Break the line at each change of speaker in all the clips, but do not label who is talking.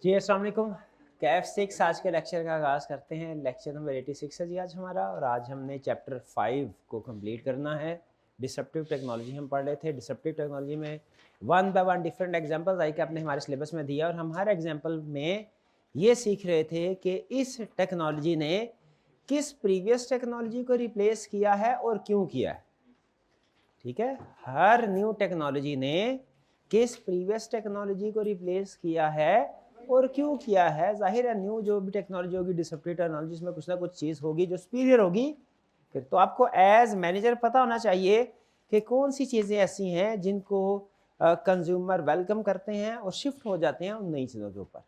जी अस्सलाम वालेकुम। कैफ 6 आज के लेक्चर का आगाज़ करते हैं। लेक्चर नंबर 86 है जी आज हमारा, और आज हमने चैप्टर 5 को कंप्लीट करना है। डिसरप्टिव टेक्नोलॉजी हम पढ़ रहे थे। डिसरप्टिव टेक्नोलॉजी में one by one different examples आई के आपने हमारे सिलेबस में दिया, और हम हर एग्जांपल में ये सीख रहे थे कि इस टेक्नोलॉजी ने किस प्रीवियस टेक्नोलॉजी को रिप्लेस किया है और क्यों किया है। ठीक है, हर न्यू टेक्नोलॉजी ने किस प्रीवियस टेक्नोलॉजी को रिप्लेस किया है और क्यों किया है। जाहिर है न्यू जो भी टेक्नोलॉजी होगी, डिसरप्टिव टेक्नोलॉजी में कुछ ना कुछ चीज़ होगी जो सुपीरियर होगी। फिर तो आपको एज मैनेजर पता होना चाहिए कि कौन सी चीज़ें ऐसी हैं जिनको कंज्यूमर वेलकम करते हैं और शिफ्ट हो जाते हैं उन नई चीज़ों के ऊपर।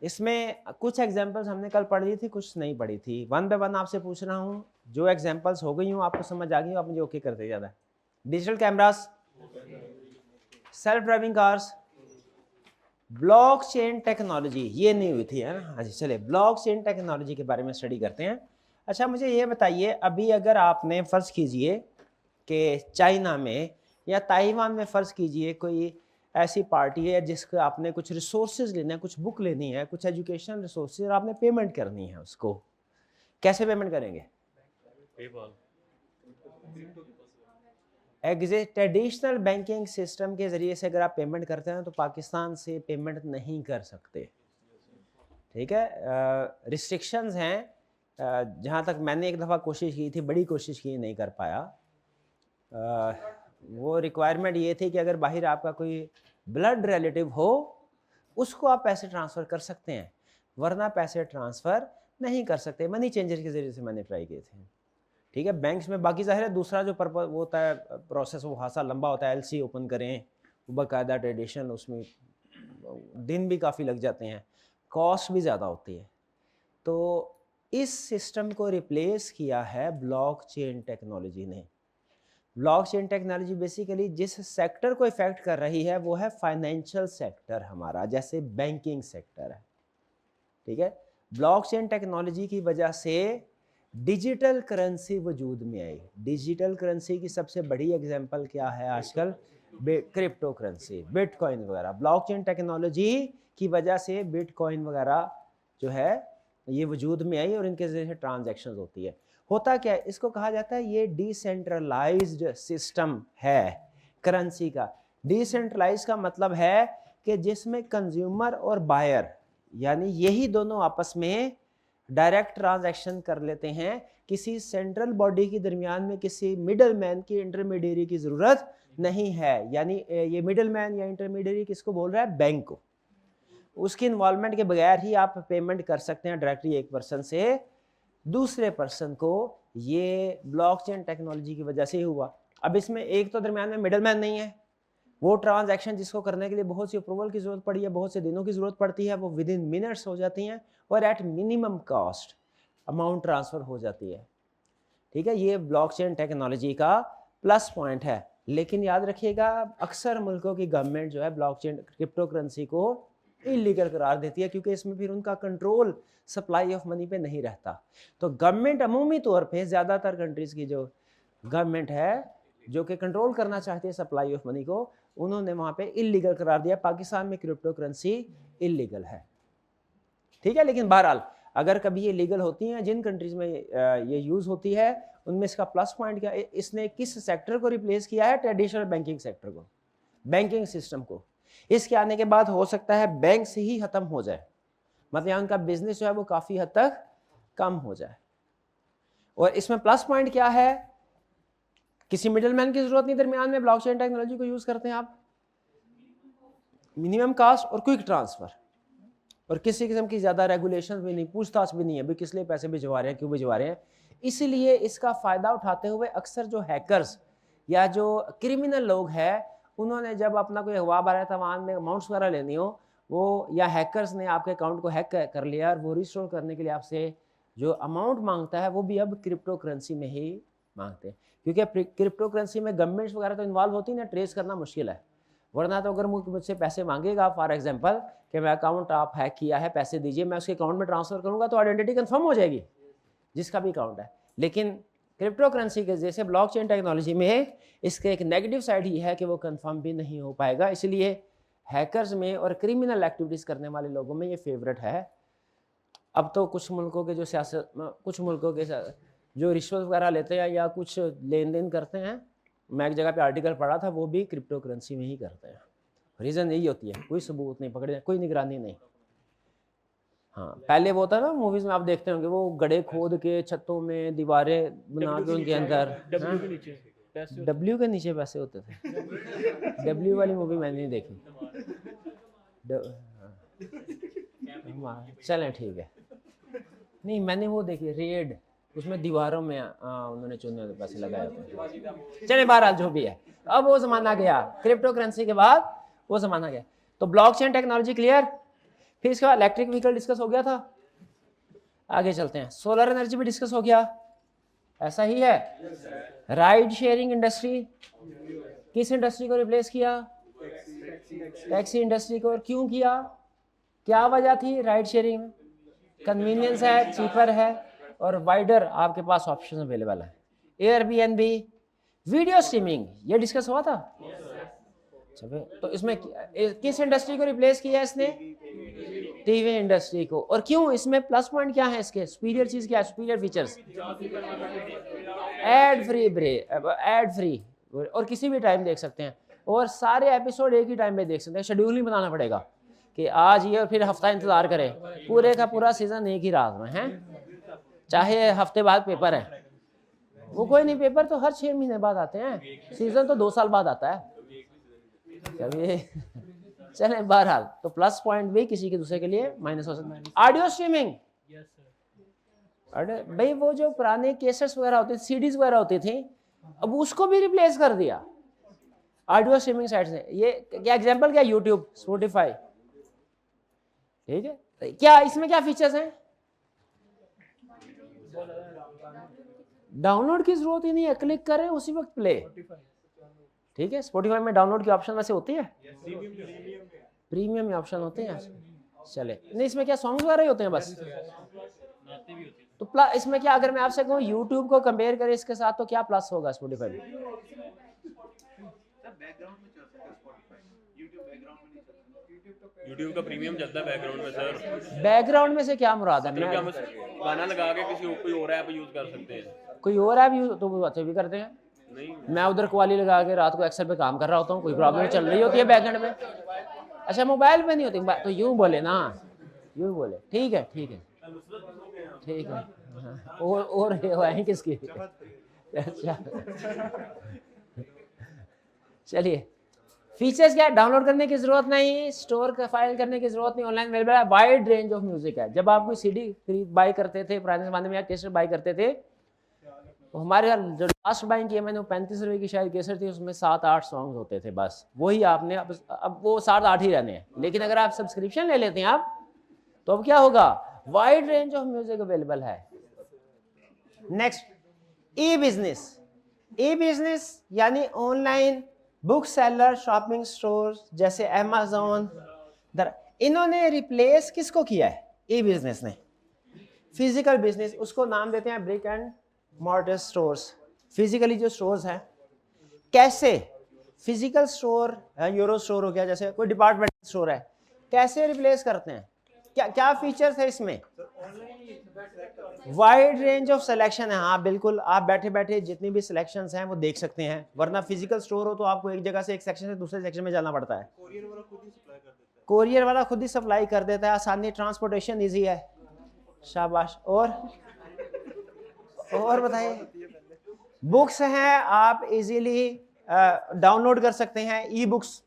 इसमें कुछ एग्जांपल्स हमने कल पढ़ ली थी, कुछ नहीं पढ़ी थी। वन बाय वन आपसे पूछ रहा हूँ, जो एग्जांपल्स हो गई हूँ आपको समझ आ गई हो, आप मुझे ओके करते जाना। Digital cameras, self driving cars, blockchain technology, ये नहीं हुई थी, है ना। हाँ जी, चलिए ब्लॉकचेन टेक्नोलॉजी के बारे में स्टडी करते हैं। अच्छा मुझे ये बताइए, अभी अगर आपने फ़र्ज़ कीजिए कि चाइना में या ताइवान में फ़र्ज़ कीजिए कोई ऐसी पार्टी है जिसको आपने कुछ रिसोर्सेज लेना है, कुछ बुक लेनी है, कुछ एजुकेशनल रिसोर्सेज, और आपने पेमेंट करनी है उसको, कैसे पेमेंट करेंगे? ट्रेडिशनल बैंकिंग सिस्टम के ज़रिए से अगर आप पेमेंट करते हैं तो पाकिस्तान से पेमेंट नहीं कर सकते। ठीक है, रिस्ट्रिक्शंस हैं। जहाँ तक मैंने एक दफ़ा कोशिश की थी, बड़ी कोशिश की, नहीं कर पाया। वो रिक्वायरमेंट ये थी कि अगर बाहर आपका कोई ब्लड रिलेटिव हो उसको आप पैसे ट्रांसफ़र कर सकते हैं, वरना पैसे ट्रांसफ़र नहीं कर सकते। मनी चेंजर के ज़रिए से मैंने ट्राई किए थे। ठीक है, बैंक्स में बाकी ज़ाहिर है दूसरा जो पर्पस वो होता है, प्रोसेस वो खासा लंबा होता है। एलसी ओपन करें, बाकायदा ट्रेडिशन, उसमें दिन भी काफ़ी लग जाते हैं, कॉस्ट भी ज़्यादा होती है। तो इस सिस्टम को रिप्लेस किया है ब्लॉकचेन टेक्नोलॉजी ने। ब्लॉकचेन टेक्नोलॉजी बेसिकली जिस सेक्टर को इफेक्ट कर रही है वो है फाइनेंशियल सेक्टर हमारा, जैसे बैंकिंग सेक्टर है। ठीक है, ब्लॉकचेन टेक्नोलॉजी की वजह से डिजिटल करेंसी वजूद में आई। डिजिटल करेंसी की सबसे बड़ी एग्जांपल क्या है आजकल? क्रिप्टो करेंसी, बिटकॉइन वगैरह। ब्लॉकचेन टेक्नोलॉजी की वजह से बिटकॉइन वगैरह जो है ये वजूद में आई, और इनके जरिए ट्रांजैक्शंस होती है। होता क्या है, इसको कहा जाता है ये डिसेंट्रलाइज्ड सिस्टम है करेंसी का। डिसेंट्रलाइज का मतलब है कि जिसमें कंज्यूमर और बायर यानी यही दोनों आपस में डायरेक्ट ट्रांजैक्शन कर लेते हैं, किसी सेंट्रल बॉडी के दरमियान में किसी मिडल मैन की, इंटरमीडियरी की ज़रूरत नहीं है। यानी ये मिडल मैन या इंटरमीडियरी किसको बोल रहा है? बैंक को। उसकी इन्वॉल्वमेंट के बगैर ही आप पेमेंट कर सकते हैं डायरेक्टली एक पर्सन से दूसरे पर्सन को। ये ब्लॉकचेन टेक्नोलॉजी की वजह से ही हुआ। अब इसमें एक तो दरमियान में मिडलमैन नहीं है, वो ट्रांजैक्शन जिसको करने के लिए बहुत सी अप्रूवल की जरूरत पड़ी है, बहुत से दिनों की जरूरत पड़ती है, वो विद इन मिनट्स हो जाती हैं और at minimum cost amount transfer हो जाती है। ठीक है, ये ब्लॉकचेन टेक्नोलॉजी का प्लस पॉइंट है। लेकिन याद रखिएगा, अक्सर मुल्कों की गवर्नमेंट जो है ब्लॉकचेन क्रिप्टो करेंसी को इलीगल करार देती है, क्योंकि इसमें फिर उनका कंट्रोल सप्लाई ऑफ मनी पे नहीं रहता। तो गवर्नमेंट अमूमी तौर पे ज़्यादातर कंट्रीज़ की जो गवर्नमेंट है जो कि कंट्रोल करना चाहती है सप्लाई ऑफ मनी को, उन्होंने वहाँ पे इलीगल करार दिया। पाकिस्तान में क्रिप्टो करेंसी इलीगल है। ठीक है, लेकिन बहरहाल अगर कभी ये लीगल होती हैं, जिन कंट्रीज़ में ये यूज़ होती है, उनमें इसका प्लस पॉइंट क्या है, इसने किस सेक्टर को रिप्लेस किया है? ट्रेडिशनल बैंकिंग सेक्टर को, बैंकिंग सिस्टम को। इसके आने के बाद हो सकता है बैंक से ही ख़त्म हो जाए, मतलब यहाँ उनका बिजनेस जो है वो काफ़ी हद तक कम हो जाए। और इसमें प्लस पॉइंट क्या है? किसी मिडलमैन की जरूरत नहीं दरमियान में। ब्लॉकचेन टेक्नोलॉजी को यूज़ करते हैं आप, मिनिमम कास्ट और क्विक ट्रांसफ़र, और किसी किस्म की ज़्यादा रेगुलेशन भी नहीं, पूछताछ भी नहीं है भाई किस लिए पैसे भिजवा रहे हैं, क्यों भिजवा रहे हैं। इसीलिए इसका फ़ायदा उठाते हुए अक्सर जो हैकर्स या जो क्रिमिनल लोग हैं, उन्होंने जब अपना कोई अगवा बारह तवान में अमाउंट्स वगैरह लेनी हो, वो या हैकर्स ने आपके अकाउंट को हैक कर लिया और वो रिस्टोर करने के लिए आपसे जो अमाउंट मांगता है वो भी अब क्रिप्टो करेंसी में ही मांगते हैं। क्योंकि क्रिप्टो करेंसी में गवर्नमेंट्स वगैरह तो इन्वॉल्व होती है ना, ट्रेस करना मुश्किल है। वरना तो अगर मुझसे पैसे मांगेगा फॉर एग्जांपल कि मैं अकाउंट आप हैक किया है, पैसे दीजिए, मैं उसके अकाउंट में ट्रांसफ़र करूंगा तो आइडेंटिटी कंफर्म हो जाएगी जिसका भी अकाउंट है। लेकिन क्रिप्टो करेंसी के जैसे ब्लॉकचेन टेक्नोलॉजी में इसके एक नेगेटिव साइड ही है कि वो कंफर्म भी नहीं हो पाएगा। इसलिए हैकर्स में और क्रिमिनल एक्टिविटीज़ करने वाले लोगों में ये फेवरेट है। अब तो कुछ मुल्कों के जो सियासत, कुछ मुल्कों के जो रिश्वत वगैरह लेते हैं या कुछ लेन देन करते हैं, मैं एक जगह पे आर्टिकल पढ़ा था, वो भी क्रिप्टो करेंसी में ही करते हैं। रीज़न यही होती है, कोई सबूत नहीं पकड़े, कोई निगरानी नहीं। हाँ, पहले वो था ना मूवीज़ में आप देखते होंगे, वो गड्ढे खोद के छतों में दीवारें बना के उनके अंदर डब्ल्यू के नीचे पैसे होते थे। डब्ल्यू वाली मूवी मैंने नहीं देखी। चलें ठीक है, नहीं मैंने वो देखी रेड, उसमें दीवारों में उन्होंने चुने पैसे लगाए होते। चलें बहरहाल जो भी है, अब वो ज़माना गया, क्रिप्टो करेंसी के बाद वो ज़माना गया। तो ब्लॉकचेन टेक्नोलॉजी क्लियर, फिर इसके बाद इलेक्ट्रिक व्हीकल डिस्कस हो गया था। आगे चलते हैं, सोलर एनर्जी भी डिस्कस हो गया, ऐसा ही है। राइड शेयरिंग इंडस्ट्री, किस इंडस्ट्री को रिप्लेस किया? टैक्सी इंडस्ट्री को। और क्यों किया, क्या वजह थी? राइड शेयरिंग में कन्वीनियंस है, चीपर है और वाइडर आपके पास ऑप्शन अवेलेबल है। एयरबीएनबी, वीडियो स्ट्रीमिंग, ये डिस्कस हुआ था। तो इसमें किस इंडस्ट्री को रिप्लेस किया इसने? टीवी इंडस्ट्री को। और क्यों? इसमें प्लस पॉइंट क्या है इसके? सुपीरियर चीज क्या है? सुपीरियर फीचर्स, एड फ्री और किसी भी टाइम देख सकते हैं, और सारे एपिसोड एक ही टाइम में देख सकते हैं। शेड्यूल नहीं बनाना पड़ेगा कि आज ये और फिर हफ्ता इंतजार करें, पूरे का पूरा सीजन एक ही रात में है। चाहे हफ्ते बाद पेपर है, वो कोई नहीं, पेपर तो हर 6 महीने बाद आते हैं, सीजन तो 2 साल बाद आता है। चले बहरहाल, तो प्लस पॉइंट भी किसी के दूसरे के लिए माइनस हो सकता है। ऑडियो स्ट्रीमिंग, भाई वो जो पुराने केसेट्स वगैरह होते थे, सीडीज वगैरह होती थी, अब उसको भी रिप्लेस कर दिया ऑडियो स्ट्रीमिंग साइट से। ये क्या एग्जांपल, क्या यूट्यूब, स्पॉटिफाई, ठीक है। क्या इसमें क्या फीचर्स हैं? डाउनलोड की जरूरत ही नहीं है, क्लिक करें उसी वक्त प्ले, ठीक है। स्पॉटिफाई में डाउनलोड की ऑप्शन वैसे होती है, प्रीमियम ऑप्शन होते हैं। चले नहीं, इसमें क्या सॉन्ग्स वगैरह ही होते हैं बस। तो इसमें क्या, अगर मैं आपसे कहूँ यूट्यूब को कंपेयर करें इसके साथ, तो क्या प्लस होगा स्पॉटिफाई में?
यूट्यूब का प्रीमियम चलता है बैकग्राउंड में सर।
बैकग्राउंड में से क्या मुराद है?
गाना लगा के किसी कोई और ऐप यूज कर सकते हैं,
कोई और ऐप यूज तो वो अच्छे भी करते हैं। नहीं, मैं उधर क्वाली लगा के रात को एक्सेल पे काम कर रहा होता हूँ, कोई प्रॉब्लम चल रही होती है बैकएंड में। अच्छा, मोबाइल पे नहीं होती, तो यूं बोले ना, यूं बोले, ठीक है ठीक है ठीक है। और है किसकी? अच्छा चलिए, फीचर्स क्या है? डाउनलोड करने की जरूरत नहीं, स्टोर का फाइल करने की जरूरत नहीं, ऑनलाइन अवेलेबल है। वाइड रेंज ऑफ म्यूजिक है। जब आप कोई सीडी खरीद बाई करते थे पुराने जमाने में, या कैसेट बाई करते थे, तो हमारे यहाँ जो लास्ट बाइंग किया मैंने, वो 35 रुपये की शायद कैसेट थी, उसमें 7-8 सॉन्ग्स होते थे बस, वही आपने अब वो 7-8 ही रहने हैं। लेकिन अगर आप सब्सक्रिप्शन ले लेते हैं आप, तो अब क्या होगा? Wide range of music available है। नेक्स्ट, ई बिजनेस। ई बिजनेस यानी online book seller, shopping store जैसे अमेज़न, इन्होंने रिप्लेस किसको किया है? ई बिजनेस ने फिजिकल बिजनेस। उसको नाम देते हैं brick and mortar stores. Physically जो स्टोर्स हैं, कैसे फिजिकल स्टोर, यूरो स्टोर हो गया, जैसे कोई डिपार्टमेंटल स्टोर है, कैसे रिप्लेस करते हैं? क्या क्या फीचर्स है इसमें? वाइड रेंज ऑफ सिलेक्शन है। हाँ बिल्कुल, आप बैठे बैठे जितनी भी सिलेक्शंस हैं वो देख सकते हैं, वरना फिजिकल स्टोर हो तो आपको एक जगह से एक सेक्शन से दूसरे सेक्शन में जाना पड़ता है। कोरियर वाला खुद ही सप्लाई कर देता है, आसानी, ट्रांसपोर्टेशन इजी है। शाबाश। और बताइए, बुक्स हैं, आप इजीली डाउनलोड कर सकते हैं। ई बुक्स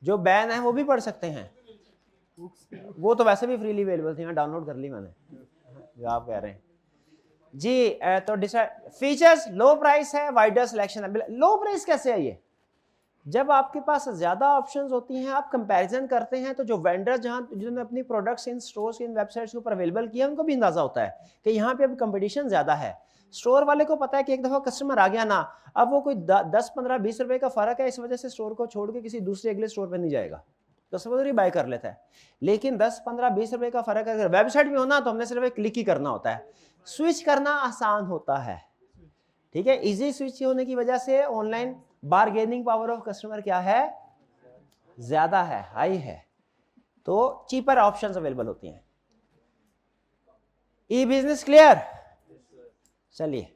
जो बैन है वो भी पढ़ सकते हैं, वो तो वैसे भी फ्रीली अवेलेबल थी, डाउनलोड कर ली मैंने, जो आप कह रहे हैं जी। तो फीचर्स, लो प्राइस है, वाइडर सिलेक्शन है। लो प्राइस कैसे है ये? जब आपके पास ज्यादा ऑप्शंस होती हैं, आप कंपैरिजन करते हैं, तो जो वेंडर जिन्होंने अपनी products in stores, in websites के ऊपर अवेलेबल किया, उनको भी अंदाजा होता है कि यहाँ पे अब कंपटीशन ज्यादा है। स्टोर वाले को पता है कि एक दफा कस्टमर आ गया ना, अब वो कोई 10, 15, 20 रुपए का फर्क है, इस वजह से स्टोर को छोड़ के किसी दूसरे अगले स्टोर पर नहीं जाएगा, कस्टमर ही बाय कर लेता है। लेकिन 10, 15, 20 रुपए का फर्क अगर वेबसाइट में होना, तो हमने सिर्फ एक क्लिक ही करना होता है, स्विच करना आसान होता है, ठीक है। इजी स्विच होने की वजह से online bargaining power of customer क्या है? ज़्यादा है, हाई है, तो चीपर ऑप्शंस अवेलेबल होती हैं। ई बिजनेस क्लियर? चलिए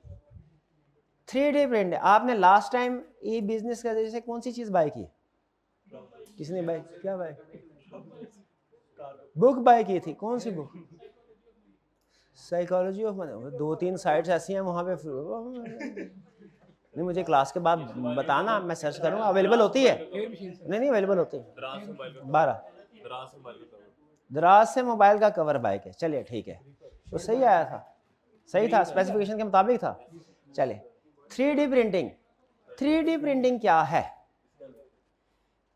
3D प्रिंट, आपने लास्ट टाइम ई बिजनेस का जैसे कौन सी चीज बाय की? किसने बाय, क्या बाय? बुक बाय की थी, कौन सी book? Psychology of money. 2-3 sites ऐसी हैं वहां पे, नहीं मुझे क्लास के बाद बताना, मैं सर्च करूंगा, अवेलेबल होती है? नहीं अवेलेबल होती है। 12 दराज से मोबाइल का कवर बाय के, चलिए ठीक है, तो सही आया था, सही था, स्पेसिफिकेशन के मुताबिक था। चलिए 3D प्रिंटिंग, 3D प्रिंटिंग क्या है?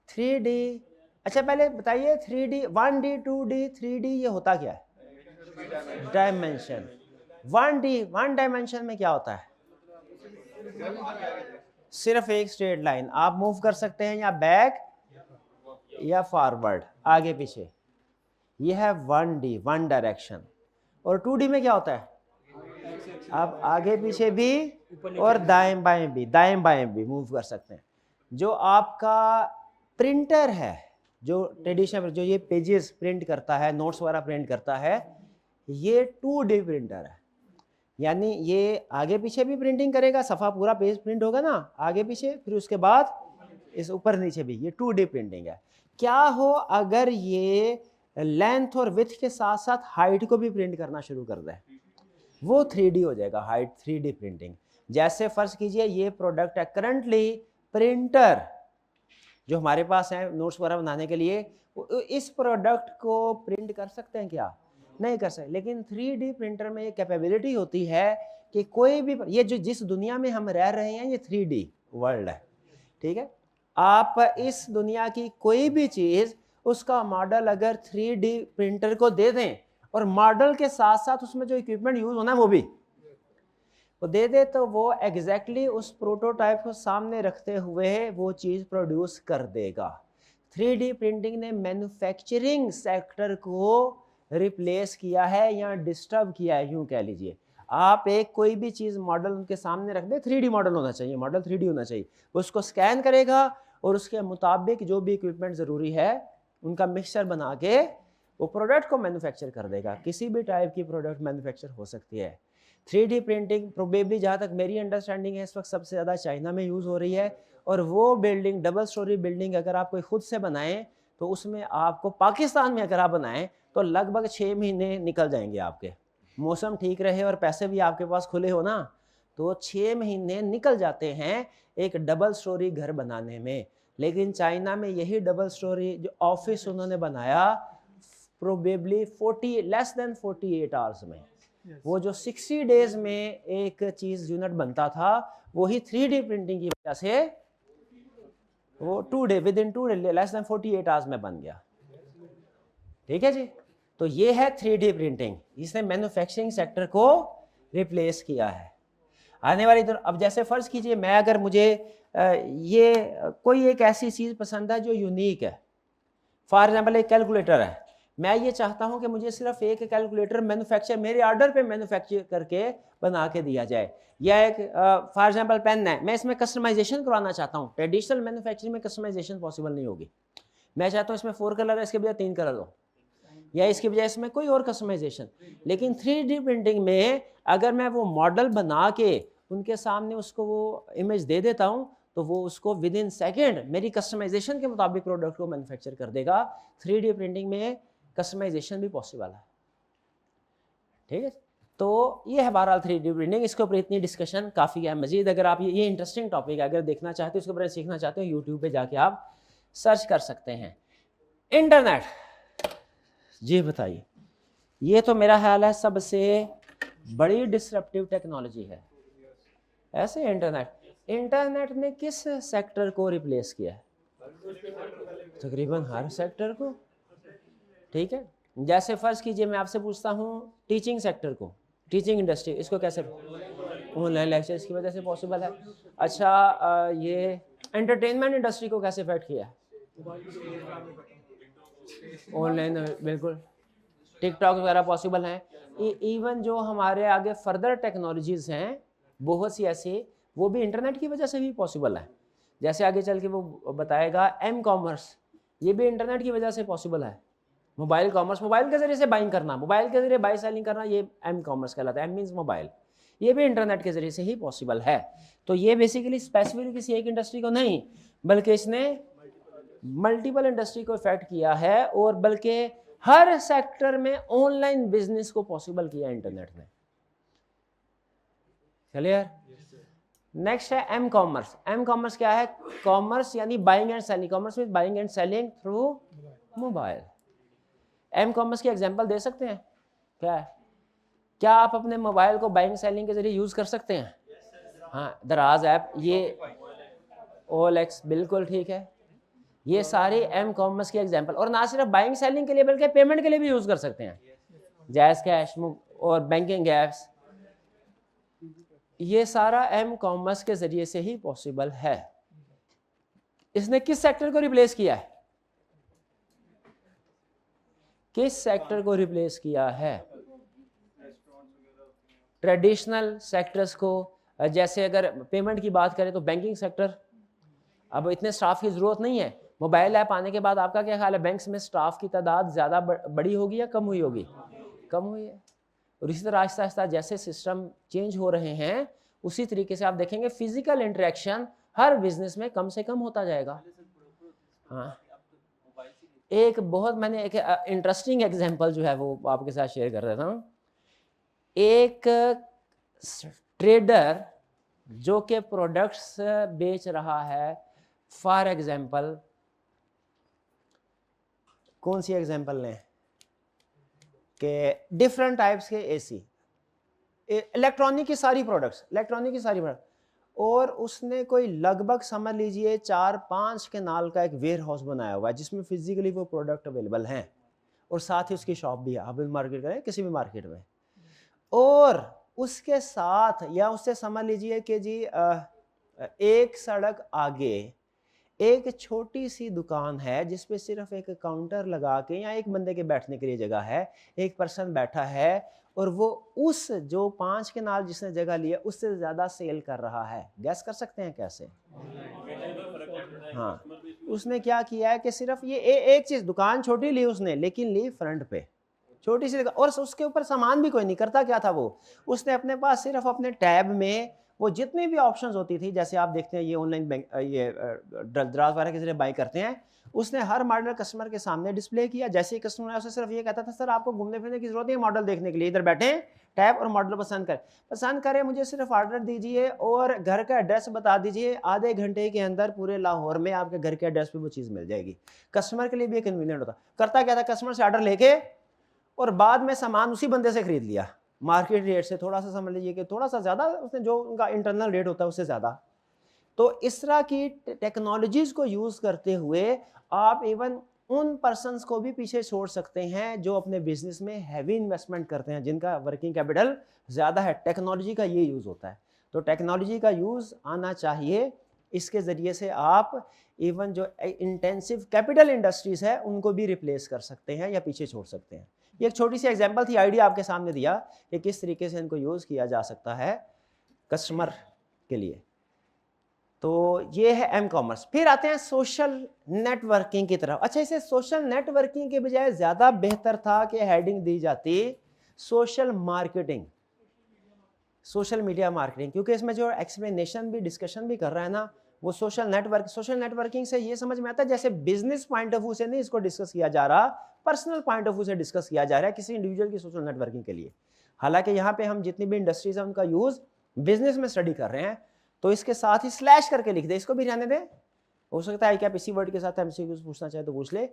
3D, अच्छा पहले बताइए 3D 1D 2D 3D ये होता क्या है? डायमेंशन। 1 डायमेंशन में क्या होता है? सिर्फ एक स्ट्रेट लाइन, आप मूव कर सकते हैं या बैक या फॉरवर्ड, आगे पीछे, ये है 1D 1 डायरेक्शन। और 2D में क्या होता है? आप आगे पीछे भी और दाएं बाएं भी मूव कर सकते हैं। जो आपका प्रिंटर है, जो ट्रेडिशनल, जो ये पेजेस प्रिंट करता है, नोट्स वगैरह प्रिंट करता है, ये 2D प्रिंटर है, यानी ये आगे पीछे भी प्रिंटिंग करेगा, सफ़ा पूरा पेज प्रिंट होगा ना आगे पीछे, फिर उसके बाद इस ऊपर नीचे भी, ये 2D प्रिंटिंग है। क्या हो अगर ये लेंथ और विड्थ के साथ साथ हाइट को भी प्रिंट करना शुरू कर दे? वो 3D हो जाएगा, हाइट 3D प्रिंटिंग। जैसे फर्ज कीजिए ये प्रोडक्ट है, करंटली प्रिंटर जो हमारे पास है नोट्स वगैरह बनाने के लिए, इस प्रोडक्ट को प्रिंट कर सकते हैं क्या? नहीं कर सकते। लेकिन 3D प्रिंटर में ये कैपेबिलिटी होती है कि कोई भी, ये जो जिस दुनिया में हम रह रहे हैं ये 3D वर्ल्ड है, ठीक है, आप इस दुनिया की कोई भी चीज़, उसका मॉडल अगर 3D प्रिंटर को दे दें और मॉडल के साथ साथ उसमें जो इक्विपमेंट यूज होना है वो भी वो दे दे, तो वो एग्जैक्टली उस प्रोटोटाइप को सामने रखते हुए वो चीज़ प्रोड्यूस कर देगा। 3D प्रिंटिंग ने मैन्युफैक्चरिंग सेक्टर को रिप्लेस किया है या डिस्टर्ब किया है, यूं कह लीजिए। आप एक कोई भी चीज़ मॉडल उनके सामने रख दे, 3D मॉडल होना चाहिए, मॉडल 3D होना चाहिए, उसको स्कैन करेगा और उसके मुताबिक जो भी इक्विपमेंट ज़रूरी है उनका मिक्सचर बना के वो प्रोडक्ट को मैन्युफैक्चर कर देगा। किसी भी टाइप की प्रोडक्ट मैन्युफैक्चर हो सकती है। 3D प्रिंटिंग प्रोबेबली, जहाँ तक मेरी अंडरस्टैंडिंग है, इस वक्त सबसे ज़्यादा चाइना में यूज़ हो रही है। और वो बिल्डिंग, डबल स्टोरी बिल्डिंग अगर आप कोई खुद से बनाएं तो उसमें आपको, पाकिस्तान में अगर आप बनाएं तो लगभग 6 महीने निकल जाएंगे आपके, मौसम ठीक रहे और पैसे भी आपके पास खुले हो ना, तो 6 महीने निकल जाते हैं एक डबल स्टोरी घर बनाने में। लेकिन चाइना में यही डबल स्टोरी जो ऑफिस उन्होंने बनाया प्रोबेबली लेस देन 48 आवर्स में। वो जो 60 डेज में एक चीज यूनिट बनता था, वही 3D प्रिंटिंग की वजह से वो 2 day, with in 2 day, less than 48 hours में बन गया। ठीक है जी, तो ये है 3D प्रिंटिंग, इसने मैन्युफैक्चरिंग सेक्टर को रिप्लेस किया है। आने वाली तरफ, अब जैसे फर्ज कीजिए मैं, अगर मुझे ये कोई एक ऐसी चीज पसंद है जो यूनिक है, फॉर एग्जाम्पल एक कैलकुलेटर है, मैं ये चाहता हूं कि मुझे सिर्फ एक कैलकुलेटर मैन्युफैक्चर, मेरे ऑर्डर पे मैन्युफैक्चर करके बना के दिया जाए, या एक फॉर एग्जांपल पेन है, मैं इसमें कस्टमाइजेशन करवाना चाहता हूं। ट्रेडिशनल मैन्युफैक्चरिंग में कस्टमाइजेशन पॉसिबल नहीं होगी। मैं चाहता हूं इसमें 4 कलर है, इसके बजाय 3 कलर हो, या इसके बजाय इसमें कोई और कस्टमाइजेशन। लेकिन 3D प्रिंटिंग में अगर मैं वो मॉडल बना के उनके सामने उसको वो इमेज दे देता हूं, तो वो उसको विद इन सेकेंड मेरी कस्टमाइजेशन के मुताबिक प्रोडक्ट को मैन्युफैक्चर कर देगा। 3D प्रिंटिंग में कस्टमाइजेशन भी पॉसिबल है। ठीक है, तो ये है बहरहाल 3D प्रिंटिंग। इसके ऊपर इतनी डिस्कशन काफ़ी है। मजीद अगर आप ये इंटरेस्टिंग टॉपिक है, अगर देखना चाहते हो, इसके ऊपर सीखना चाहते हो, यूट्यूब पे जाके आप सर्च कर सकते हैं। इंटरनेट, जी बताइए, ये तो मेरा ख्याल है सबसे बड़ी डिसरप्टिव टेक्नोलॉजी है। ऐसे इंटरनेट ने किस सेक्टर को रिप्लेस किया है? तकरीबन हर सेक्टर को। ठीक है, जैसे फर्ज कीजिए मैं आपसे पूछता हूँ टीचिंग सेक्टर को, टीचिंग इंडस्ट्री, इसको कैसे? ऑनलाइन लेक्चर्स की वजह से पॉसिबल है। अच्छा, ये एंटरटेनमेंट इंडस्ट्री को कैसे इफेक्ट किया? ऑनलाइन, बिल्कुल, टिकटॉक वगैरह पॉसिबल हैं। इवन जो हमारे आगे फर्दर टेक्नोलॉजीज हैं बहुत सी ऐसी, वो भी इंटरनेट की वजह से भी पॉसिबल है। जैसे आगे चल के वो बताएगा एम कॉमर्स, ये भी इंटरनेट की वजह से पॉसिबल है। मोबाइल कॉमर्स, मोबाइल के जरिए से बाइंग करना, मोबाइल के जरिए बाई सेलिंग करना, ये एम कॉमर्स कहलाता है। M means mobile. ये भी इंटरनेट के जरिए से ही पॉसिबल है। तो ये बेसिकली स्पेसिफिकली किसी एक इंडस्ट्री को नहीं, बल्कि इसने मल्टीपल इंडस्ट्री को इफेक्ट किया है, और बल्कि हर सेक्टर में ऑनलाइन बिजनेस को पॉसिबल किया इंटरनेट ने। क्लियर? नेक्स्ट है एम कॉमर्स। एम कॉमर्स क्या है? कॉमर्स यानी बाइंग एंड सेलिंग। कॉमर्स में buying and selling through mobile. M commerce की एग्जांपल दे सकते हैं? क्या है? क्या आप अपने मोबाइल को बाइंग सेलिंग के जरिए यूज कर सकते हैं? हाँ, दराज ऐप, ये OLX, बिल्कुल ठीक है। ये सारे एम कॉमर्स की एग्जांपल, और ना सिर्फ बाइंग सेलिंग के लिए बल्कि पेमेंट के लिए भी यूज कर सकते हैं। जैज कैश और बैंकिंग एप्स, ये सारा एम कॉमर्स के जरिए से ही पॉसिबल है। इसने किस सेक्टर को रिप्लेस किया है? किस सेक्टर को रिप्लेस किया है? ट्रेडिशनल सेक्टर्स को। जैसे अगर पेमेंट की बात करें तो बैंकिंग सेक्टर, अब इतने स्टाफ की जरूरत नहीं है। मोबाइल ऐप आने के बाद आपका क्या ख्याल है, बैंक्स में स्टाफ की तादाद ज़्यादा बड़ी होगी या कम हुई होगी? कम हुई है। और इसी तरह आहिस्ता आहिस्ता जैसे सिस्टम चेंज हो रहे हैं, उसी तरीके से आप देखेंगे फिजिकल इंटरेक्शन हर बिजनेस में कम से कम होता जाएगा। हाँ, एक बहुत, मैंने एक इंटरेस्टिंग एग्जांपल जो है वो आपके साथ शेयर कर देता हूँ। एक ट्रेडर जो कि प्रोडक्ट्स बेच रहा है, फॉर एग्जांपल, कौन सी एग्जांपल लें, कि डिफरेंट टाइप्स के एसी, इलेक्ट्रॉनिक की सारी प्रोडक्ट्स, और उसने कोई लगभग समझ लीजिए 4-5 केनाल का एक वेयर हाउस बनाया हुआ है जिसमें फिजिकली वो प्रोडक्ट अवेलेबल हैं, और साथ ही उसकी शॉप भी है। आप मार्केट करें किसी भी मार्केट में, और उसके साथ या उससे समझ लीजिए कि जी एक सड़क आगे एक छोटी सी दुकान है जिसपे सिर्फ एक काउंटर लगा के, या एक बंदे के बैठने के लिए जगह है, एक पर्सन बैठा है, और वो उस जो 5 केनाल जिसने जगह लिया उससे ज्यादा सेल कर रहा है। गैस कर सकते हैं कैसे? हाँ, उसने क्या किया है कि सिर्फ ये एक चीज, दुकान छोटी ली उसने, लेकिन ली फ्रंट पे छोटी सी, और उसके ऊपर सामान भी कोई नहीं करता। क्या था वो? उसने अपने पास सिर्फ अपने टैब में वो जितनी भी ऑप्शंस होती थी, जैसे आप देखते हैं ये ऑनलाइन बैंक, ये दराज वगैरह के जरिए बाई करते हैं, उसने हर मॉडल कस्टमर के सामने डिस्प्ले किया। जैसे ही कस्टमर है उसे सिर्फ ये कहता था, सर आपको घूमने फिरने की जरूरत नहीं है मॉडल देखने के लिए, इधर बैठे टैब और मॉडल पसंद करें, मुझे सिर्फ ऑर्डर दीजिए और घर का एड्रेस बता दीजिए, आधे घंटे के अंदर पूरे लाहौर में आपके घर के एड्रेस पे वो चीज़ मिल जाएगी। कस्टमर के लिए भी कन्वीनियंट होता। करता क्या था, कस्टमर से ऑर्डर लेके और बाद में सामान उसी बंदे से खरीद लिया, मार्केट रेट से थोड़ा सा, समझ लीजिए कि थोड़ा सा ज़्यादा, उसने जो उनका इंटरनल रेट होता है उससे ज़्यादा। तो इस तरह की टेक्नोलॉजीज़ को यूज़ करते हुए आप इवन उन पर्सन्स को भी पीछे छोड़ सकते हैं जो अपने बिजनेस में हैवी इन्वेस्टमेंट करते हैं, जिनका वर्किंग कैपिटल ज़्यादा है। टेक्नोलॉजी का ये यूज़ होता है। तो टेक्नोलॉजी का यूज़ आना चाहिए। इसके ज़रिए से आप इवन जो इंटेंसिव कैपिटल इंडस्ट्रीज़ है उनको भी रिप्लेस कर सकते हैं या पीछे छोड़ सकते हैं। ये एक छोटी सी एग्जांपल थी, आइडिया आपके सामने दिया कि किस तरीके से इनको यूज़ किया जा सकता है कस्टमर के लिए। तो ये है एम कॉमर्स। फिर आते हैं सोशल नेटवर्किंग की तरफ। अच्छा, इसे सोशल नेटवर्किंग के बजाय ज़्यादा बेहतर था कि हेडिंग दी जाती social marketing, social media marketing, क्योंकि इसमें जो एक्सप्लेनेशन भी, डिस्कशन भी कर रहा है ना, वो सोशल नेटवर्किंग से ये समझ में आता है जैसे बिजनेस पॉइंट ऑफ व्यू से नहीं इसको डिस्कस किया जा रहा, पर्सनल पॉइंट ऑफ व्यू से डिस्कस किया जा रहा है किसी इंडिविजुअल की सोशल नेटवर्किंग के लिए। हालांकि यहाँ पे हम जितनी भी इंडस्ट्रीज है उनका यूज बिजनेस में स्टडी कर रहे हैं, तो इसके साथ ही स्लैश करके लिख दे, इसको भी रहने दें। हो सकता है कि आप इसी वर्ड के साथ एमसीक्यूज पूछना चाहे तो पूछ ले,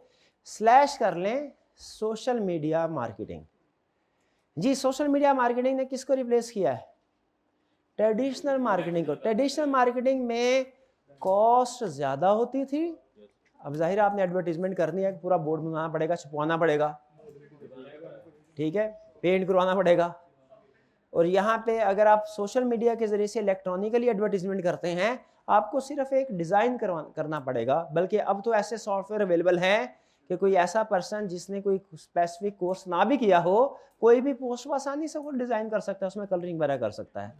स्लैश कर लें सोशल मीडिया मार्केटिंग। जी, सोशल मीडिया मार्केटिंग ने किसको रिप्लेस किया है? ट्रेडिशनल मार्केटिंग को। ट्रेडिशनल मार्केटिंग में कॉस्ट ज़्यादा होती थी। अब जाहिर है आपने एडवर्टीजमेंट करनी है, पूरा बोर्ड बनाना पड़ेगा, छपवाना पड़ेगा, ठीक है, पेंट करवाना पड़ेगा। और यहाँ पे अगर आप सोशल मीडिया के ज़रिए से इलेक्ट्रॉनिकली एडवर्टीजमेंट करते हैं, आपको सिर्फ एक डिज़ाइन करना पड़ेगा। बल्कि अब तो ऐसे सॉफ्टवेयर अवेलेबल हैं कि कोई ऐसा पर्सन जिसने कोई स्पेसिफिक कोर्स ना भी किया हो, कोई भी पोस्ट आसानी से वो डिज़ाइन कर सकता है, उसमें कलरिंग वगैरह कर सकता है।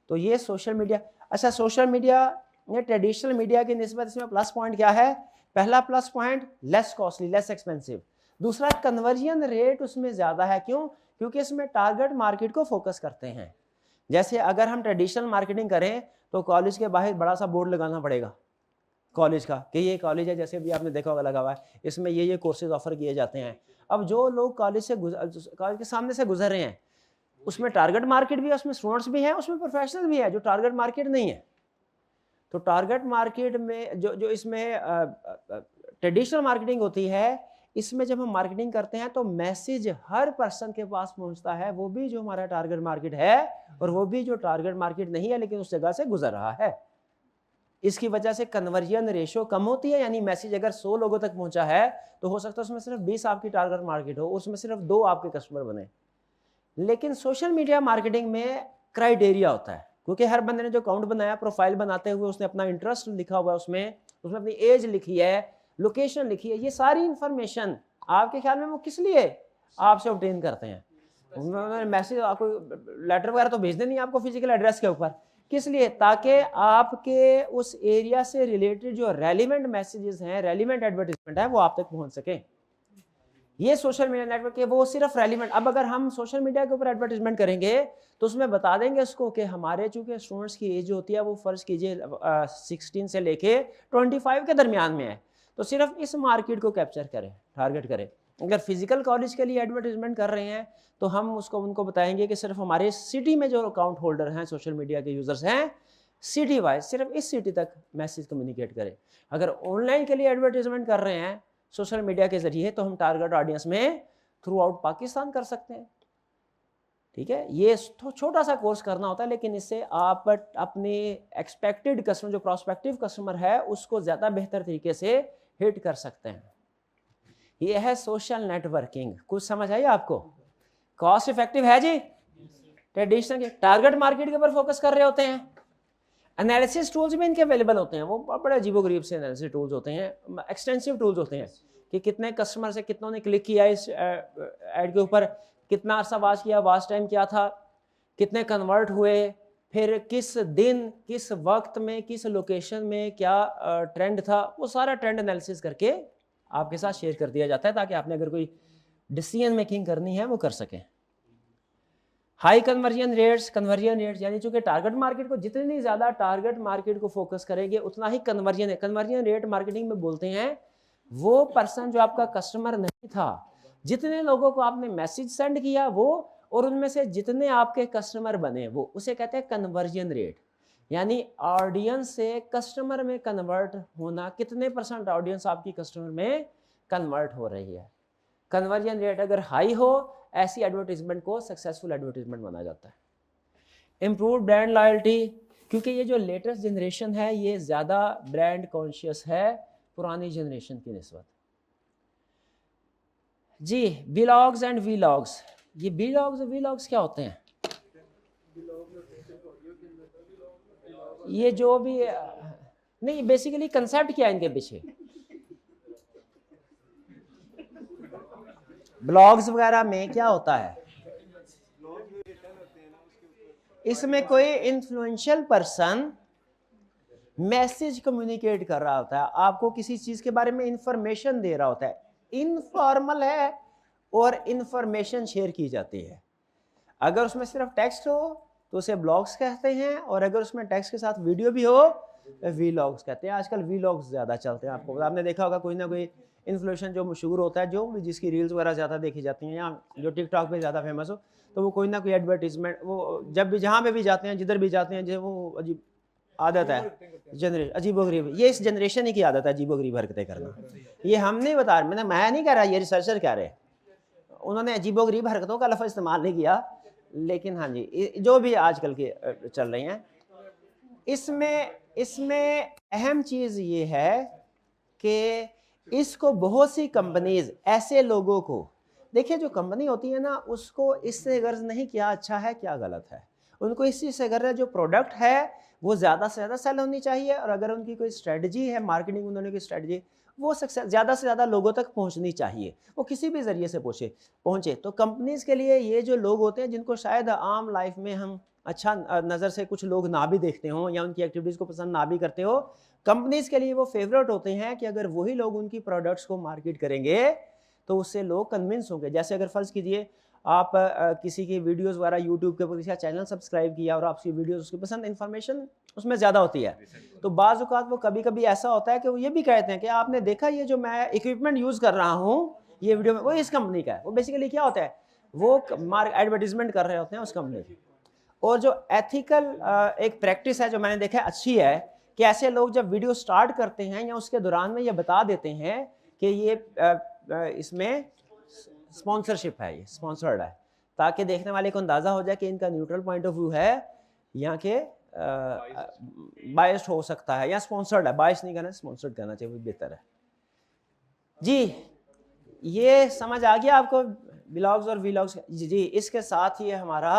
तो ये सोशल मीडिया। अच्छा, सोशल मीडिया ने ट्रेडिशनल मीडिया की निस्बत इसमें प्लस पॉइंट क्या है पहला plus point less costly, less expensive. दूसरा कन्वर्जन रेट उसमें ज़्यादा है, क्यों? क्योंकि इसमें टारगेट मार्केट को फोकस करते हैं। जैसे अगर हम ट्रेडिशनल मार्केटिंग करें तो कॉलेज के बाहर बड़ा सा बोर्ड लगाना पड़ेगा कॉलेज का कि ये कॉलेज है, जैसे भी आपने देखा होगा लगा हुआ है, इसमें ये कोर्सेज ऑफर किए जाते हैं। अब जो लोग कॉलेज के सामने से गुजर रहे हैं, उसमें टारगेट मार्केट भी है, उसमें स्टूडेंट्स भी हैं, उसमें प्रोफेशनल भी है जो टारगेट मार्केट नहीं है। तो टारगेट मार्केट में जो इसमें ट्रेडिशनल मार्केटिंग होती है, इसमें जब हम मार्केटिंग करते हैं तो मैसेज हर पर्सन के पास पहुंचता है, वो भी जो हमारा टारगेट मार्केट है और वो भी जो टारगेट मार्केट नहीं है लेकिन उस जगह से गुजर रहा है। इसकी वजह से कन्वर्जन रेशो कम होती है, यानी मैसेज अगर 100 लोगों तक पहुंचा है तो हो सकता है उसमें सिर्फ 20 आपकी टारगेट मार्केट हो, उसमें सिर्फ 2 आपके कस्टमर बने। लेकिन सोशल मीडिया मार्केटिंग में क्राइटेरिया होता है, क्योंकि हर बंदे ने जो अकाउंट बनाया, प्रोफाइल बनाते हुए उसने अपना इंटरेस्ट लिखा हुआ है, उसमें अपनी एज लिखी है, लोकेशन लिखी है, ये सारी इंफॉर्मेशन आपके ख्याल में वो किस लिए आपसे ऑब्टेन करते हैं? उन्होंने मैसेज, आपको लेटर वगैरह तो भेजते नहीं आपको फिजिकल एड्रेस के ऊपर, किस लिए? ताकि आपके उस एरिया से रिलेटेड जो रेलिवेंट मैसेजेस हैं, रेलिवेंट एडवर्टीजमेंट है, वो आप तक पहुंच सके। ये सोशल मीडिया नेटवर्क है, वो सिर्फ रेलिवेंट। अब अगर हम सोशल मीडिया के ऊपर एडवर्टीजमेंट करेंगे तो उसमें बता देंगे उसको कि हमारे चूंकि स्टूडेंट्स की एज होती है वो फर्ज कीजिए 16 से लेके 25 के दरमियान में है, तो सिर्फ इस मार्केट को कैप्चर करें, टारगेट करें। अगर फिजिकल कॉलेज के लिए एडवर्टीजमेंट कर रहे हैं तो हम उनको बताएंगे कि सिर्फ हमारे सिटी में जो अकाउंट होल्डर हैं, सोशल मीडिया के यूजर्स हैं, सिटी वाइज सिर्फ इस सिटी तक मैसेज कम्युनिकेट करें। अगर ऑनलाइन के लिए एडवर्टीजमेंट कर रहे हैं सोशल मीडिया के जरिए तो हम टारगेट ऑडियंस में थ्रू आउट पाकिस्तान कर सकते हैं। ठीक है, ये छोटा सा कोर्स करना होता है, लेकिन इससे आप अपने एक्सपेक्टेड कस्टमर, जो प्रोस्पेक्टिव कस्टमर है, उसको ज़्यादा बेहतर तरीके से हिट कर सकते हैं। ये है सोशल नेटवर्किंग। कुछ समझ आई आपको? कॉस्ट इफेक्टिव है जी। ट्रेडिशनल के टारगेट मार्केट के ऊपर फोकस कर रहे होते हैं। एनालिसिस टूल्स भी इनके अवेलेबल होते हैं, वो बड़े अजीबोगरीब से एनालिसिस टूल्स होते हैं, एक्सटेंसिव टूल्स होते हैं कि कितने कस्टमर से कितनों ने क्लिक किया इस ऐड के ऊपर, कितना अर्सा वॉच किया, वॉच टाइम क्या था, कितने कन्वर्ट हुए, फिर किस दिन, किस वक्त में, किस लोकेशन में क्या ट्रेंड था, वो सारा ट्रेंड एनालिसिस करके आपके साथ शेयर कर दिया जाता है ताकि आपने अगर कोई डिसीजन मेकिंग करनी है वो कर सकें। हाई कन्वर्जन रेट्स यानी चूंकि टारगेट मार्केट को जितनी ज़्यादा टारगेट मार्केट को फोकस करेंगे उतना ही कन्वर्जन है। कन्वर्जन रेट मार्केटिंग में बोलते हैं वो पर्सन जो आपका कस्टमर नहीं था, जितने लोगों को आपने मैसेज सेंड किया वो, और उनमें से जितने आपके कस्टमर बने वो, उसे कहते हैं कन्वर्जन रेट। यानी ऑडियंस से कस्टमर में कन्वर्ट होना, कितने % ऑडियंस आपकी कस्टमर में कन्वर्ट हो रही है। कन्वर्जन रेट अगर हाई हो, ऐसी एडवर्टीजमेंट को सक्सेसफुल एडवर्टीजमेंट माना जाता है। इम्प्रूव ब्रांड लॉयल्टी, क्योंकि ये जो लेटेस्ट जनरेशन है ये ज़्यादा ब्रांड कॉन्शियस है पुरानी जनरेशन की निस्बत। जी, ब्लॉग्स एंड वीलॉग्स, ये ब्लॉग्स और वीलॉग्स क्या होते हैं? ये जो भी नहीं, बेसिकली कंसेप्ट क्या है इनके पीछे? ब्लॉग्स वगैरह में क्या होता है? इसमें कोई इन्फ्लुएंशियल पर्सन मैसेज कम्युनिकेट कर रहा होता है, आपको किसी चीज के बारे में इंफॉर्मेशन दे रहा होता है। इनफॉर्मल है और इंफॉर्मेशन शेयर की जाती है। अगर उसमें सिर्फ टेक्स्ट हो तो उसे ब्लॉग्स कहते हैं, और अगर उसमें टेक्स्ट के साथ वीडियो भी हो तो वीलॉग्स कहते हैं। आजकल वीलॉग्स ज़्यादा चलते हैं, आपने देखा होगा कोई ना कोई इन्फ्लुएंसर जो मशहूर होता है, जो जिसकी रील्स वगैरह ज़्यादा देखी जाती हैं, या जो टिकटॉक पे ज़्यादा फेमस हो, तो वो कोई ना कोई एडवर्टीजमेंट, वो जब भी जहाँ पे भी जाते हैं, जिधर भी जाते हैं, जो वो अजीब आदत है जनरेशन, अजीबोगरीब, ये इस जनरेशन ही की आदत है अजीबोगरीब हरकतें करना। ये हम नहीं बता रहे, मैं नहीं कह रहा, ये रिसर्चर कह रहे हैं, उन्होंने अजीबोगरीब हरकतों का लफ्ज़ इस्तेमाल नहीं किया, लेकिन हाँ जी, जो भी आजकल के चल रही हैं, इसमें अहम चीज़ ये है कि इसको बहुत सी कंपनीज ऐसे लोगों को, देखिए जो कंपनी होती है ना, उसको इससे गर्ज नहीं क्या अच्छा है क्या गलत है, उनको इस चीज़ से गर्ज है जो प्रोडक्ट है वो ज़्यादा से ज़्यादा सेल होनी चाहिए, और अगर उनकी कोई स्ट्रेटजी है, मार्केटिंग उन्होंने की स्ट्रेटजी, वो ज़्यादा से ज़्यादा लोगों तक पहुंचनी चाहिए, वो किसी भी ज़रिए से पहुंचे। तो कंपनीज़ के लिए ये जो लोग होते हैं जिनको शायद आम लाइफ में हम अच्छा नज़र से कुछ लोग ना भी देखते हो या उनकी एक्टिविटीज़ को पसंद ना भी करते हो, कंपनीज के लिए वो फेवरेट होते हैं कि अगर वही लोग उनकी प्रोडक्ट्स को मार्केट करेंगे तो उससे लोग कन्विंस होंगे। जैसे अगर फ़र्ज़ कीजिए आप किसी की वीडियोस वगैरह यूट्यूब के ऊपर किसी का चैनल सब्सक्राइब किया और आपकी वीडियोस उसकी पसंद इन्फॉर्मेशन उसमें ज़्यादा होती है, तो बाज़ औक़ात वो कभी कभी ऐसा होता है कि वो ये भी कहते हैं कि आपने देखा ये जो मैं इक्विपमेंट यूज़ कर रहा हूँ ये वीडियो में वो इस कंपनी का है। वो बेसिकली क्या होता है, वो एडवर्टीजमेंट कर रहे होते हैं उस कंपनी की। और जो एथिकल एक प्रैक्टिस है जो मैंने देखा है अच्छी है कि ऐसे लोग जब वीडियो स्टार्ट करते हैं या उसके दौरान में ये बता देते हैं कि ये इसमें स्पॉन्सरशिप है, ये स्पॉन्सर्ड है, ताकि देखने वाले को अंदाज़ा हो जाए कि इनका न्यूट्रल पॉइंट ऑफ व्यू है यहाँ के बायस्ड हो सकता है या स्पॉन्सर्ड है। बायस नहीं करना, स्पॉन्सर्ड करना चाहिए, वो बेहतर है। जी ये समझ आ गया आपको ब्लॉग्स और वीलॉग्स? जी इसके साथ ही हमारा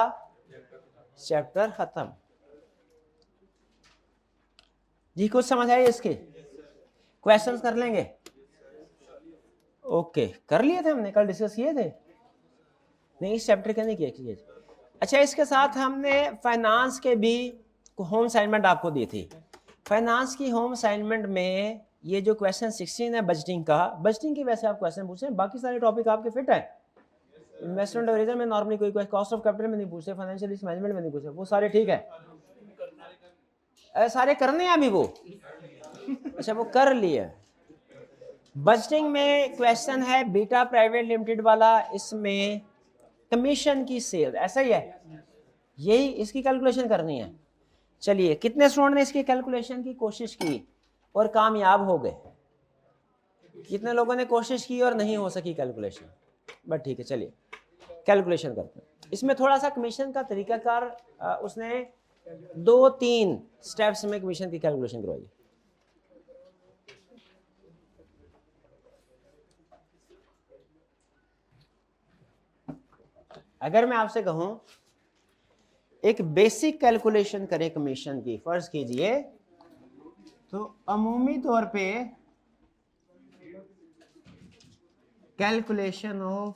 चैप्टर खत्म। जी कुछ समझ आए इसके? क्वेश्चंस कर लेंगे? ओके कर लिए थे हमने, कल डिस्कस किए थे नहीं, इस चैप्टर के नहीं किए। अच्छा इसके साथ हमने फाइनेंस के भी होम असाइनमेंट आपको दी थी। फाइनेंस की होम असाइनमेंट में ये जो क्वेश्चन 16 है बजटिंग का, बजटिंग की वैसे आप क्वेश्चन पूछे, बाकी सारे टॉपिक आपके फिट है। इन्वेस्टमेंट और रिजर्व में नॉर्मली कोई कॉस्ट ऑफ कैपिटल में नहीं पूछते, फाइनेंशियल रिस्क मैनेजमेंट में नहीं पूछते, वो सारे ठीक है। सारे करने हैं अभी वो? अच्छा वो कर लिए। बजटिंग में क्वेश्चन है बीटा प्राइवेट लिमिटेड वाला, इसमें कमीशन की सेल, ऐसा ही है, यही इसकी कैलकुलेशन करनी है। चलिए कितने स्टूडेंट ने इसकी कैलकुलेशन की कोशिश की और कामयाब हो गए? कितने लोगों ने कोशिश की और नहीं हो सकी कैलकुलेशन? बट ठीक है चलिए कैलकुलेशन करते हैं। इसमें थोड़ा सा कमीशन का तरीकाकार उसने 2-3 स्टेप्स में कमीशन की कैलकुलेशन करवाई। अगर मैं आपसे कहूं एक बेसिक कैलकुलेशन करें कमीशन की, फर्ज कीजिए तो अमूमी तौर पे कैलकुलेशन ऑफ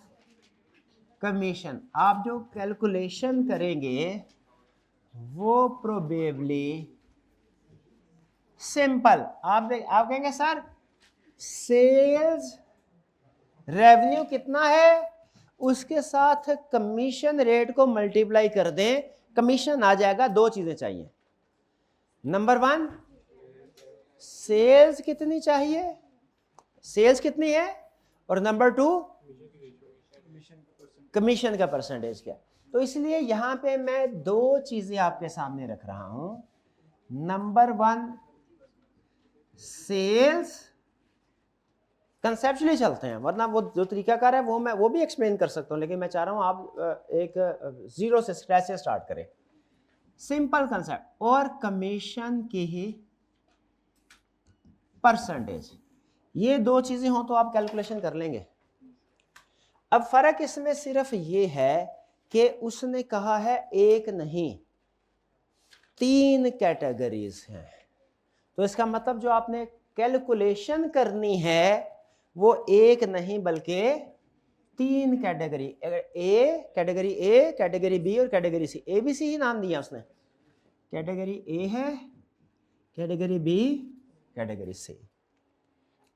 कमीशन, आप जो कैलकुलेशन करेंगे वो प्रोबेबली सिंपल, आप कहेंगे सर सेल्स रेवेन्यू कितना है उसके साथ कमीशन रेट को मल्टीप्लाई कर दें, कमीशन आ जाएगा। दो चीजें चाहिए, नंबर 1 सेल्स कितनी चाहिए, सेल्स कितनी है, और नंबर 2 कमीशन का परसेंटेज क्या। तो इसलिए यहां पे मैं दो चीजें आपके सामने रख रहा हूं, नंबर 1 सेल्स, कंसेप्चुअली चलते हैं वरना वो जो तरीकाकार है वो मैं वो भी एक्सप्लेन कर सकता हूं, लेकिन मैं चाह रहा हूं आप एक जीरो से स्क्रैच से स्टार्ट करें, सिंपल कंसेप्ट, और कमीशन की ही परसेंटेज, ये दो चीजें हो तो आप कैलकुलेशन कर लेंगे। अब फर्क इसमें सिर्फ ये है कि उसने कहा है एक नहीं 3 कैटेगरीज हैं, तो इसका मतलब जो आपने कैलकुलेशन करनी है वो एक नहीं बल्कि 3 category, category A, category B और category C, A B C ही नाम दिया उसने, कैटेगरी ए है, कैटेगरी बी, कैटेगरी सी।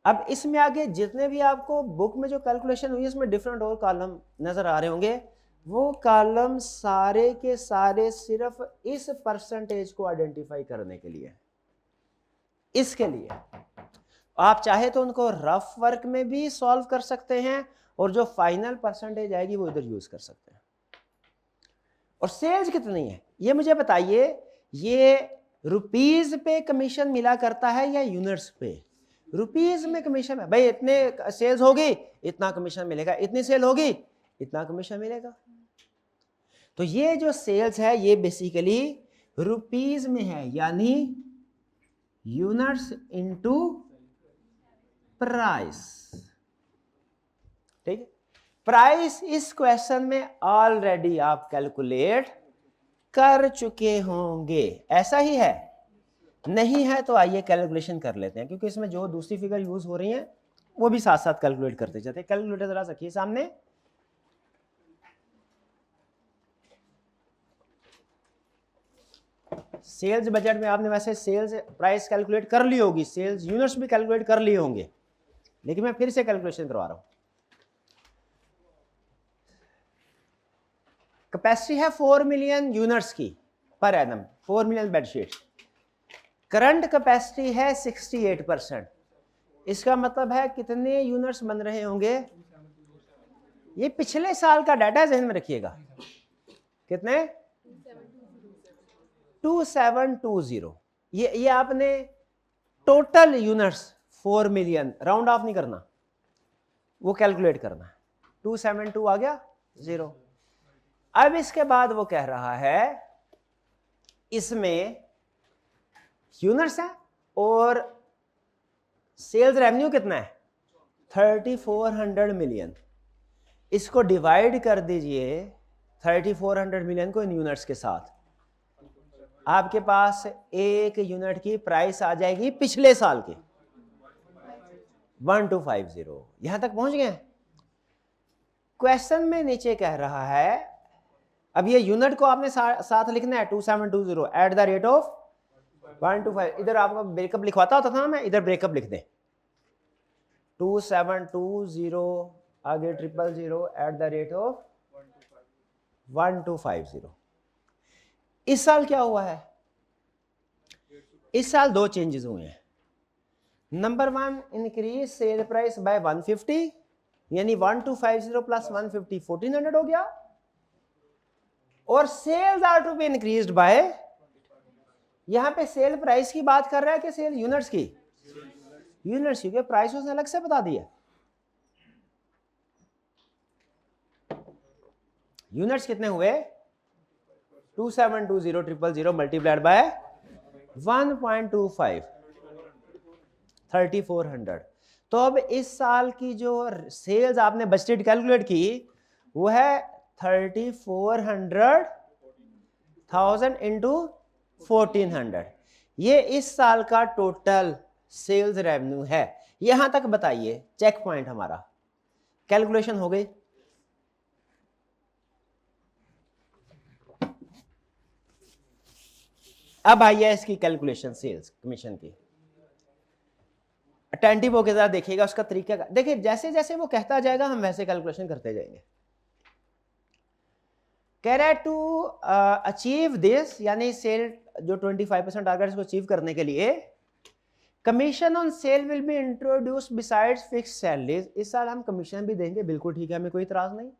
अब इसमें आगे जितने भी आपको बुक में जो कैलकुलेशन हुई है इसमें डिफरेंट और कॉलम नजर आ रहे होंगे, वो कॉलम सारे के सारे सिर्फ इस परसेंटेज को आइडेंटिफाई करने के लिए, इसके लिए आप चाहे तो उनको रफ वर्क में भी सॉल्व कर सकते हैं और जो फाइनल परसेंटेज आएगी वो इधर यूज कर सकते हैं। और सेल्स कितनी है ये मुझे बताइए, ये रुपीज पे कमीशन मिला करता है या यूनिट्स पे? रुपीज में कमीशन है भाई, इतने सेल्स होगी इतना कमीशन मिलेगा, इतनी सेल होगी इतना कमीशन मिलेगा। तो ये जो सेल्स है ये बेसिकली रुपीज में है, यानी यूनिट्स इनटू प्राइस, ठीक है। प्राइस इस क्वेश्चन में ऑलरेडी आप कैलकुलेट कर चुके होंगे, ऐसा ही है? नहीं है तो आइए कैलकुलेशन कर लेते हैं, क्योंकि इसमें जो दूसरी फिगर यूज हो रही हैं वो भी साथ साथ कैलकुलेट करते जाते हैं। कैलकुलेटर जरा रखिए सामने, सेल्स बजट में आपने वैसे सेल्स प्राइस कैलकुलेट कर ली होगी, सेल्स यूनिट्स भी कैलकुलेट कर लिए होंगे, लेकिन मैं फिर से कैलकुलेशन करवा रहा हूं। कैपेसिटी है 4 मिलियन यूनिट्स की per annum, 4 million bedsheet. Current capacity है 68%। इसका मतलब है कितने यूनिट्स बन रहे होंगे? ये पिछले साल का डाटा ध्यान में रखिएगा। कितने? 2720। ये आपने total units 4 million, round of नहीं करना, वो कैलकुलेट करना है। 272 आ गया 0। अब इसके बाद वो कह रहा है इसमें यूनिट्स है और सेल्स रेवेन्यू कितना है? 3400 मिलियन। इसको डिवाइड कर दीजिए 3400 मिलियन को इन यूनिट्स के साथ, आपके पास एक यूनिट की प्राइस आ जाएगी पिछले साल की 1250। यहां तक पहुंच गए? क्वेश्चन में नीचे कह रहा है, अब ये यूनिट को आपने साथ लिखना है 2720 एट द रेट ऑफ 125। इधर आपका ब्रेकअप लिखवाता होता था ना, मैं इधर ब्रेकअप लिख दें 2720 आगे 000 एट द रेट ऑफ 1250। इस साल क्या हुआ है? इस साल दो चेंजेस हुए हैं। Number 1, increase sale price by 150, यानी 1250 प्लस 150 1400 हो गया, और sales are to be increased by, यहां पे सेल प्राइस की बात कर रहा है कि सेल यूनिट्स की? यूनिट्स, क्योंकि प्राइस उसने अलग से बता दिया। यूनिट्स कितने हुए? 2720 मल्टीप्लाइड बाय 1.25 3400। तो अब इस साल की जो सेल्स आपने बजटेड कैलकुलेट की वो है 3400,000 इंटू 1400। ये इस साल का टोटल सेल्स रेवेन्यू है। यहां तक बताइए, चेक पॉइंट हमारा कैलकुलेशन हो गई। अब आइए इसकी कैलकुलेशन सेल्स कमीशन की। अटेंटिव होकर जरा देखिएगा उसका तरीका। देखिए जैसे जैसे वो कहता जाएगा हम वैसे कैलकुलेशन करते जाएंगे। कह रहा है टू अचीव दिस, यानी सेल जो 25% टारगेट इसको अचीव करने के लिए commission on sale will be introduced besides fixed salaries. इस साल हम कमीशन भी देंगे, बिल्कुल ठीक है, हमें कोई इतराज नहीं।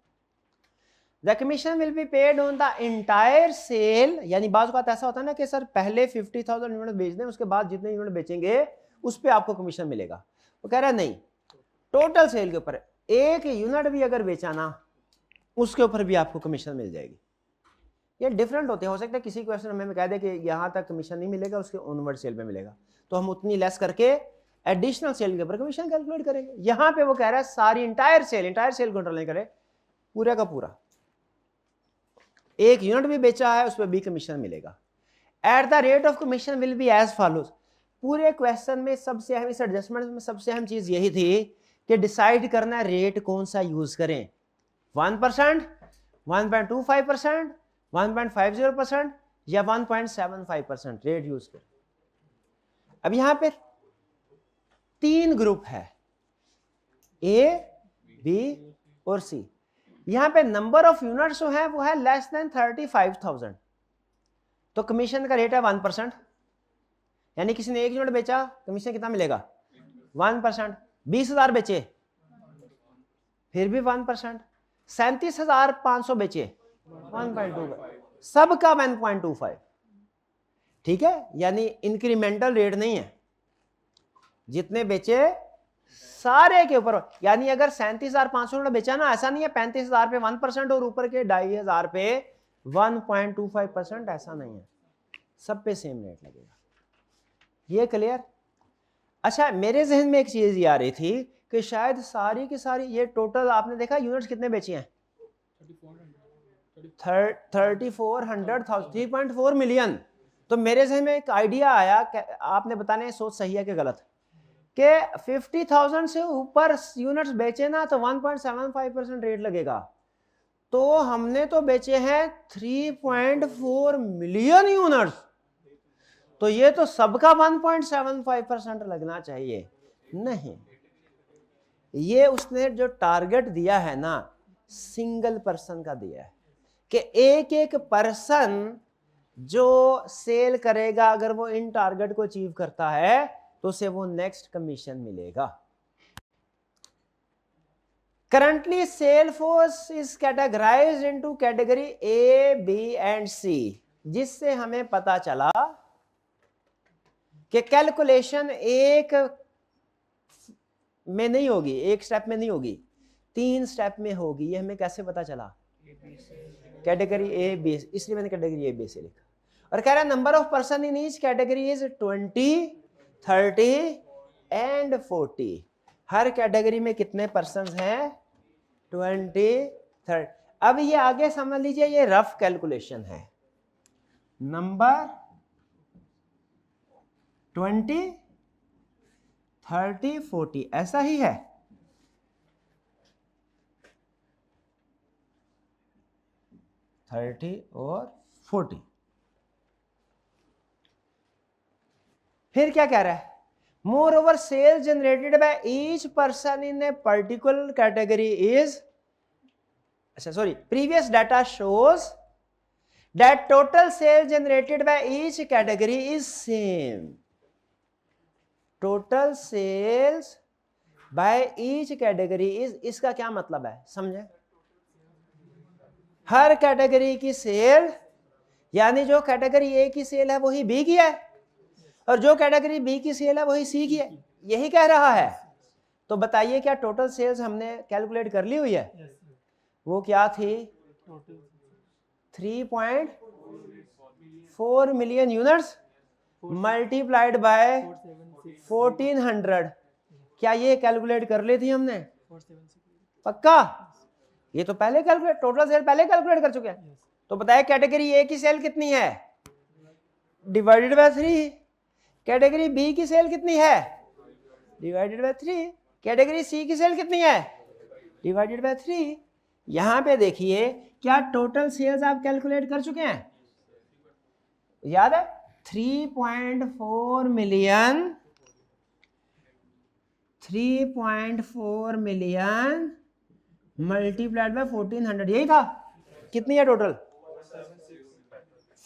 The commission will be paid on the entire sale, यानी बात बात ऐसा होता है ना कि सर पहले 50,000 यूनिट बेच दें, उसके बाद जितने यूनिट बेचेंगे उस पर आपको कमीशन मिलेगा। वो कह रहा है नहीं, टोटल सेल के ऊपर एक यूनिट भी अगर बेचा ना उसके ऊपर भी आपको कमीशन मिल जाएगी। ये डिफरेंट होते हैं, हो सकता है किसी क्वेश्चन हमें कह दे कि यहाँ तक कमीशन नहीं मिलेगा, उसके ऑनवर्ड सेल पे मिलेगा, तो हम उतनी लेस करके एडिशनल सेल के ऊपर कमीशन कैलकुलेट करेंगे। यहाँ पे वो कह रहा है सारी इंटायर सेल कंट्रोल नहीं करे, पूरा का पूरा एक यूनिट भी बेचा है उस पर भी कमीशन मिलेगा। At the rate of commission will be as follows. पूरे क्वेश्चन में सबसे अहम, इस एडजस्टमेंट में सबसे अहम चीज यही थी कि डिसाइड करना रेट कौन सा यूज करें, 1%, 1.25%, 1.50% या 1.75% रेट यूज करें। अब यहां पे 3 ग्रुप है, ए, बी और सी। यहां पे नंबर ऑफ यूनिट्स जो है वो है लेस देन 35,000, तो कमीशन का रेट है 1%, यानी किसी ने 1 यूनिट बेचा कमीशन कितना मिलेगा? 1%। 20,000 बेचे फिर भी 1%। 37,500 बेचे 1.25, सबका 1.25। ठीक है, यानी इंक्रीमेंटल रेट नहीं है, जितने बेचे सारे के ऊपर। यानी अगर 37,500 बेचा ना, ऐसा नहीं है 35,000 पे 1% और ऊपर के 2,500 पे 1.25%, ऐसा नहीं है, सब पे सेम रेट लगेगा। ये क्लियर? अच्छा, मेरे जहन में एक चीज ये आ रही थी कि शायद सारी की सारी ये टोटल आपने देखा यूनिट्स कितने बेचे हैं? 3400,000, 3.4 मिलियन। तो मेरे जहन में एक आइडिया आया, आपने बताने सोच सही है कि गलत, कि 50,000 से ऊपर यूनिट्स बेचे ना तो 1.75% रेट लगेगा। तो हमने तो बेचे हैं 3.4 मिलियन यूनिट्स, तो ये तो सबका 1.75% लगना चाहिए, नहीं, ये उसने जो टारगेट दिया है ना सिंगल पर्सन का दिया है कि एक एक पर्सन जो सेल करेगा अगर वो इन टारगेट को अचीव करता है तो उसे वो नेक्स्ट कमीशन मिलेगा। Currently sale force is categorised into category A, B and C, जिससे हमें पता चला कि कैलकुलेशन एक में नहीं होगी, एक स्टेप में नहीं होगी, 3 स्टेप में होगी। ये हमें कैसे पता चला? कैटेगरी ए बी, इसलिए मैंने कैटेगरी ए बी से लिखा। और कह रहा है number of person in each category is 20, 30 and 40। Her category में कितने पर्सन हैं? 20, 30। अब ये आगे समझ लीजिए, ये रफ कैलकुलेशन है। नंबर 20, 30, 40 ऐसा ही है। और 40। फिर क्या कह रहा है? More over sales generated by each person in a particular category is, अच्छा sorry, previous data shows that total sales generated by each category is same. Total sales by each category is, इसका क्या मतलब है समझे? हर category की cell, यानी जो category A की सेल है वही बी की है, और जो कैटेगरी बी की सेल है वही सी की है, यही कह रहा है। तो बताइए क्या टोटल सेल्स हमने कैलकुलेट कर ली हुई है? वो क्या थी? 3.4 मिलियन यूनिट्स मल्टीप्लाइड बाय 1400। क्या ये कैलकुलेट कर ली थी हमने? पक्का? ये तो पहले कैलकुलेट, टोटल सेल पहले कैलकुलेट कर चुके हैं। तो बताइए कैटेगरी ए की सेल कितनी है? Divided by 3। कैटेगरी बी की सेल कितनी है? Divided by 3। कैटेगरी सी की सेल कितनी है? Divided by 3। यहां पे देखिए क्या टोटल सेल्स आप कैलकुलेट कर चुके हैं? याद है? 3.4 मिलियन, 3.4 मिलियन मल्टीप्लाइड बाय 1400, यही था। कितनी है टोटल?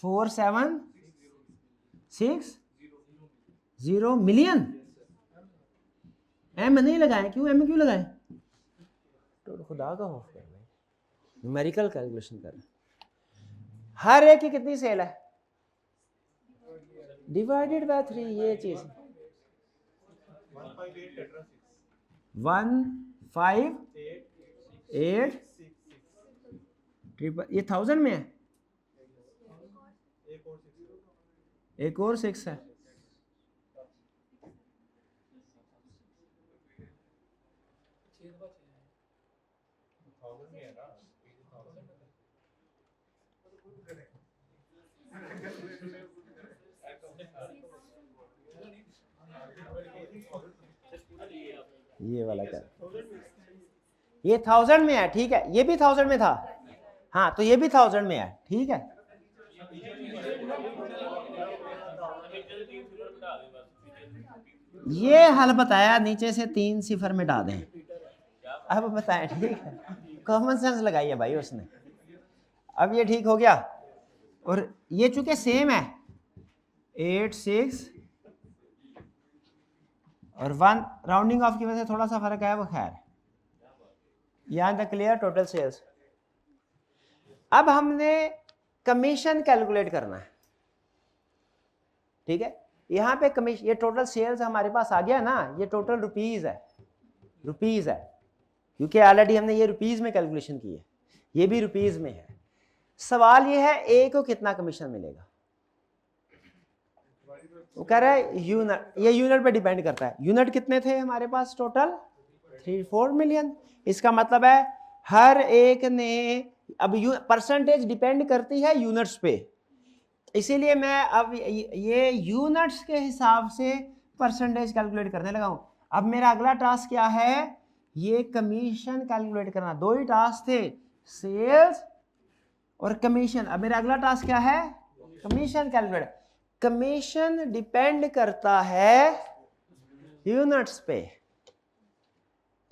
4760 मिलियन। एम नहीं लगाए, क्यों एम क्यों लगाए? तो खुदा का खौफ कर भाई, न्यूमेरिकल कैलकुलेशन कर। हर एक की कितनी सेल है? डिवाइडेड बाय 3, ये चीज 158 ट्रिपल, ये 1000 में है, एक और 6 है। ये वाला क्या? ये 1000 में है, ठीक है, ये भी 1000 में था, हाँ तो ये भी 1000 में है, ठीक है। ये हल बताया, नीचे से 3 सिफर मिटा दें। अब बताएं, ठीक है, कॉमन सेंस लगाई है भाई उसने। अब ये ठीक हो गया, और ये चूंकि सेम है 8, 6 और 1, राउंडिंग ऑफ की वजह से थोड़ा सा फर्क है, वो खैर। यहां तक क्लियर? Total sales. अब हमने कमीशन कैलकुलेट करना है, ठीक है। यहां पे कमीशन, ये टोटल सेल्स हमारे पास आ गया ना, ये टोटल रुपीज है, रुपीज है, क्योंकि ऑलरेडी हमने ये रुपीज में कैलकुलेशन की है, ये भी रुपीज में है। सवाल ये है ए को कितना कमीशन मिलेगा? वो कह रहा है यूनिट, ये यूनिट पे डिपेंड करता है। यूनिट कितने थे हमारे पास टोटल? 3-4 मिलियन। इसका मतलब है हर एक ने, अब परसेंटेज डिपेंड करती है यूनिट्स पे, इसीलिए मैं अब ये यूनिट्स के हिसाब से परसेंटेज कैलकुलेट करने लगा हूं। अब मेरा अगला टास्क क्या है? ये कमीशन कैलकुलेट करना। 2 ही टास्क थे, सेल्स और कमीशन। अब मेरा अगला टास्क क्या है? Commission calculate. कमीशन डिपेंड करता है यूनिट्स पे,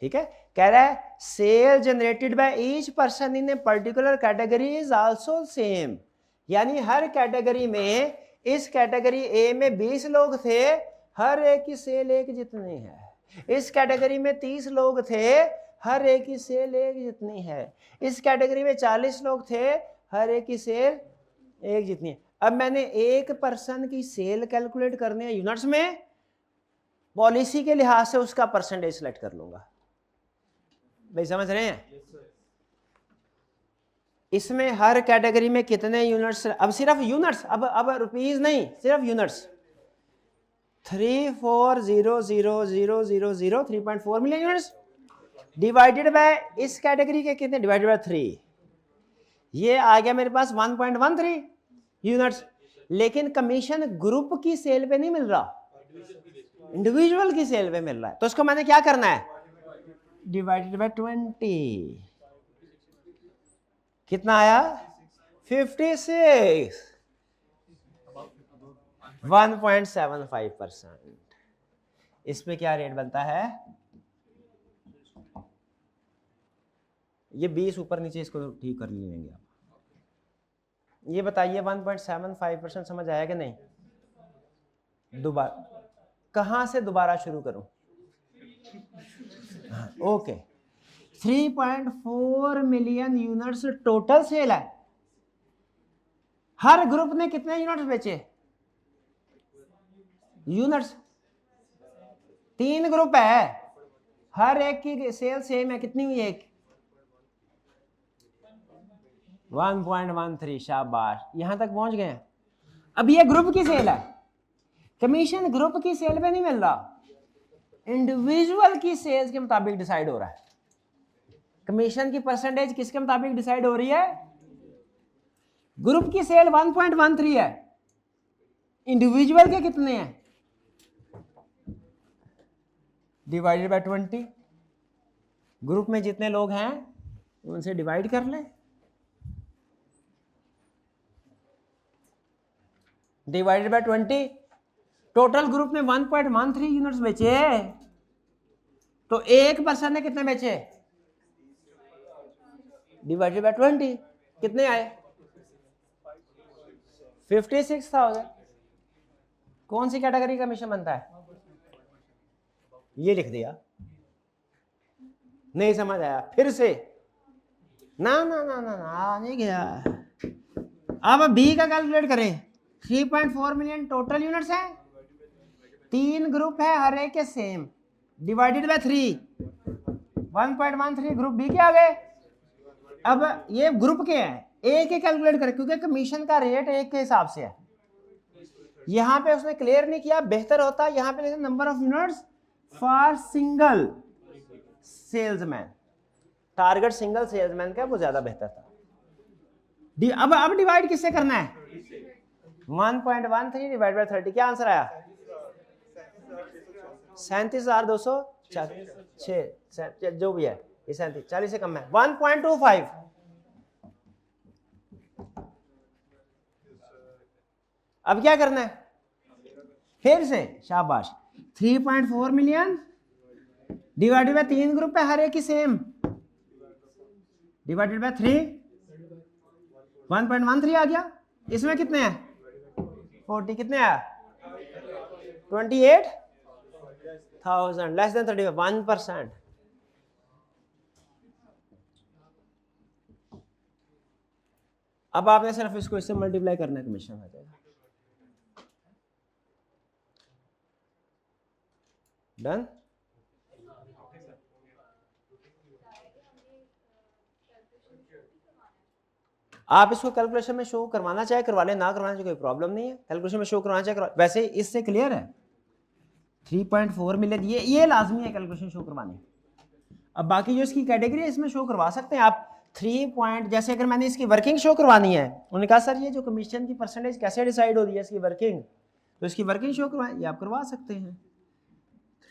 ठीक है। कह रहा है sale generated by each person in a particular category is also same, यानी हर कैटेगरी में, इस कैटेगरी ए में 20 लोग थे, हर एक की सेल एक जितनी है। इस कैटेगरी में 30 लोग थे, हर एक की सेल एक जितनी है। इस कैटेगरी में 40 लोग थे, हर एक की सेल एक जितनी है। अब मैंने एक पर्सन की सेल कैलकुलेट करनी है यूनिट्स में, पॉलिसी के लिहाज से उसका परसेंटेज सेलेक्ट कर लूंगा। भाई समझ रहे हैं? इसमें हर कैटेगरी में कितने यूनिट्स, अब सिर्फ यूनिट्स, अब रुपीज नहीं, सिर्फ units. 3400000 million units divided by इस कैटेगरी के कितने, डिवाइडेड बाय 3, ये आ गया मेरे पास 1.13 यूनिट्स। लेकिन कमीशन ग्रुप की सेल पे नहीं मिल रहा, इंडिविजुअल की सेल पे मिल रहा है। तो उसको मैंने क्या करना है, डिवाइडेड बाय 20, कितना आया 56, 1.75%। इस पे क्या रेट बनता है, ये 20 ऊपर नीचे, इसको ठीक कर लेंगे आप। ये बताइए 1.75% समझ आया कि नहीं? दोबारा कहां से दोबारा शुरू करूं? Okay, 3.4 million units total sale है। हर ग्रुप ने कितने यूनिट्स बेचे? यूनिट्स 3 ग्रुप है, हर एक की सेल सेम है, कितनी हुई? एक 1.13। शाबाश, यहां तक पहुंच गए। अब ये ग्रुप की सेल है, कमीशन ग्रुप की सेल पे नहीं मिल रहा, इंडिविजुअल की सेल्स के मुताबिक डिसाइड हो रहा है। कमीशन की परसेंटेज किसके मुताबिक डिसाइड हो रही है? ग्रुप की सेल 1.13 है, इंडिविजुअल के कितने हैं? Divided by 20। ग्रुप में जितने लोग हैं उनसे डिवाइड कर लें, डिवाइडेड बाय 20। टोटल ग्रुप ने 1.13 यूनिट्स बेचे, तो एक पर्सन ने कितने बेचे? डिवाइडेड बाय 20, कितने आए? 56,000। कौन सी कैटेगरी का कमीशन बनता है? ये लिख दिया, नहीं समझ आया? फिर से ना ना ना ना ना, नहीं गया। अब बी का कैलकुलेट करें। 3.4 मिलियन टोटल यूनिट्स है, 3 ग्रुप है, हर एक के same, divided by 3, 1.13 group B के आ गए। अब ये ग्रुप के हैं, ए के कैलकुलेट करें, क्योंकि कमीशन का रेट एक के हिसाब से है। यहां पे उसने क्लियर नहीं किया, बेहतर होता यहां पे number of units for single salesman, target single salesman का वो ज्यादा बेहतर था। अब डिवाइड किससे करना है? 1.13 डिवाइड बाय 30, क्या आंसर आया? 37,206, जो भी है ये 37, 40 से कम है, 1.25। अब क्या करना है? फिर से शाबाश, 3.4 मिलियन डिवाइडेड बाय 3 ग्रुप है, हर एक की सेम, डिवाइडेड बाय 3, 1.13 आ गया। इसमें कितने हैं? 40, कितने आया? 28,000, लेस देन 30, 1%। अब आपने सिर्फ इसको इससे मल्टीप्लाई करना है, कमीशन आ जाएगा। डन? आप इसको कैलकुलेशन में शो करवाना चाहे करवा लें, ना करवाना चाहे कोई प्रॉब्लम नहीं है। कैलकुलेशन में शो करवाना चाहे करवा, वैसे इससे क्लियर है 3.4 मिलियन, ये लाजमी है कैलकुलेशन शो करवानी। अब बाकी जो इसकी कैटेगरी है इसमें शो करवा सकते हैं आप 3 पॉइंट। जैसे अगर मैंने इसकी वर्किंग शो करवानी है, उन्होंने कहा सर ये जो कमीशन की परसेंटेज कैसे डिसाइड हो रही है इसकी वर्किंग, तो इसकी वर्किंग शो करवाएं, ये आप करवा सकते हैं।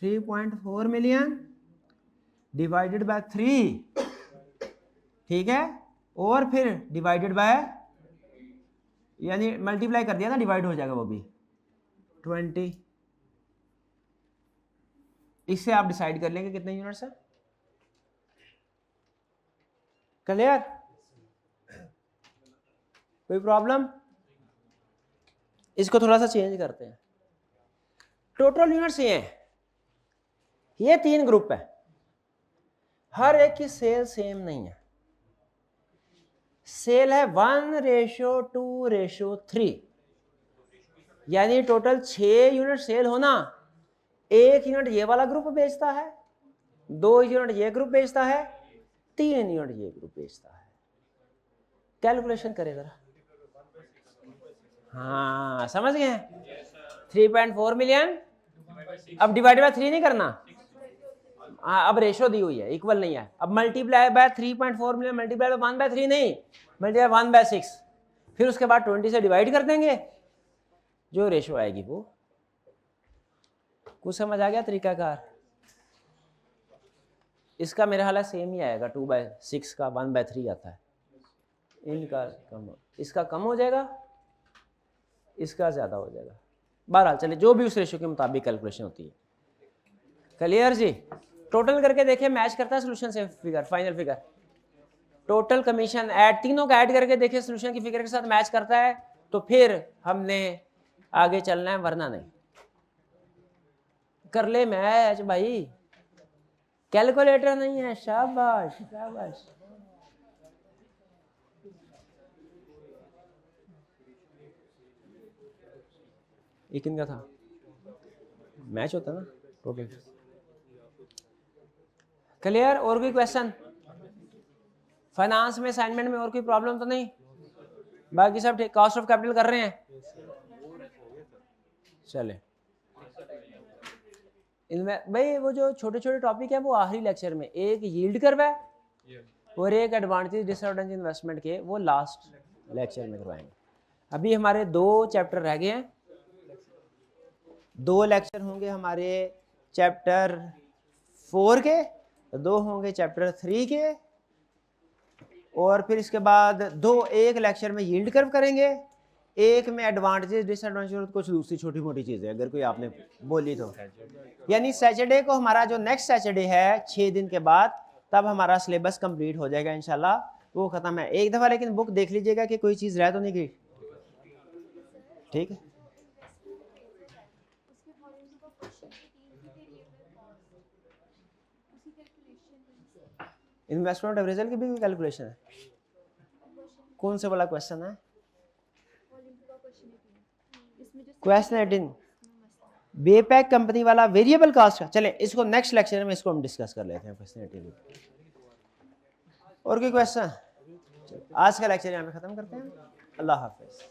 3.4 मिलियन डिवाइडेड बाय 3, ठीक है, और फिर डिवाइडेड बाय, यानी मल्टीप्लाई कर दिया ना, डिवाइड हो जाएगा वो भी, 20, इससे आप डिसाइड कर लेंगे कितने यूनिट्स हैं। क्लियर? कोई प्रॉब्लम? इसको थोड़ा सा चेंज करते हैं। टोटल यूनिट्स ये हैं, ये 3 ग्रुप है, हर एक की सेल सेम नहीं है। सेल है 1:2:3, यानी टोटल 6 यूनिट सेल होना, 1 यूनिट ये वाला ग्रुप बेचता है, 2 यूनिट ये ग्रुप बेचता है, 3 यूनिट ये ग्रुप बेचता है। कैलकुलेशन करें जरा। हाँ समझ गए? 3.4 मिलियन। अब डिवाइड बाय 3 नहीं करना, हाँ अब रेशो दी हुई है, इक्वल नहीं है। अब multiply by 3.4 million multiply by 1/3 नहीं, मल्टीप्लाई 1/6, फिर उसके बाद 20 से डिवाइड कर देंगे, जो रेशो आएगी वो। कुछ समझ आ गया तरीकाकार? इसका मेरा हाल सेम ही आएगा, 2/6 का 1/3 आता है। इनका कम, इसका कम हो जाएगा, इसका ज़्यादा हो जाएगा। बहरहाल चलिए, जो भी उस रेशो के मुताबिक कैलकुलेशन होती है। क्लियर जी? टोटल करके देखिए मैच करता है सोल्यूशन से figure, final figure. Total commission add, तीनों का ऐड करके देखिए सोल्यूशन की फिगर के साथ मैच करता है तो फिर हमने आगे चलना है, वरना नहीं। कर ले मैच भाई, कैलकुलेटर नहीं है। शाबाश शाबाश। एक इनका था, मैच होता ना टोटल। क्लियर? और कोई क्वेश्चन? फाइनेंस में असाइनमेंट में और कोई प्रॉब्लम तो नहीं? बाकी सब ठीक? कॉस्ट ऑफ कैपिटल कर रहे हैं? चले इनमें भाई वो जो छोटे छोटे टॉपिक है वो आखिरी लेक्चर में, एक यील्ड कर्व है और एक एडवांटेज डिसएडवांटेज इन्वेस्टमेंट के, वो लास्ट लेक्चर में करवाएंगे। अभी हमारे 2 चैप्टर रह गए हैं, 2 लेक्चर होंगे हमारे चैप्टर 4 के, 2 होंगे चैप्टर 3 के, और फिर इसके बाद एक लेक्चर में यील्ड कर्व करेंगे, एक में एडवांटेजेस डिसएडवांटेज और कुछ दूसरी छोटी मोटी चीज़ें अगर कोई आपने बोली तो। यानी सैटरडे को हमारा जो नेक्स्ट सैटरडे है 6 दिन के बाद, तब हमारा सिलेबस कंप्लीट हो जाएगा इंशाल्लाह, वो ख़त्म है एक दफ़ा। लेकिन बुक देख लीजिएगा कि कोई चीज़ रह तो नहीं गई, ठीक है? इन्वेस्टमेंट अप्रेजल की भी कैलकुलेशन है? कौन से वाला क्वेश्चन है? क्वेश्चन 18 बेपैक कंपनी वाला वेरिएबल कास्ट का। चले इसको नेक्स्ट लेक्चर में इसको हम डिस्कस कर लेते हैं क्वेश्चन 18। और कोई क्वेश्चन? आज का लेक्चर यहाँ पे खत्म करते हैं। अल्लाह हाफिज।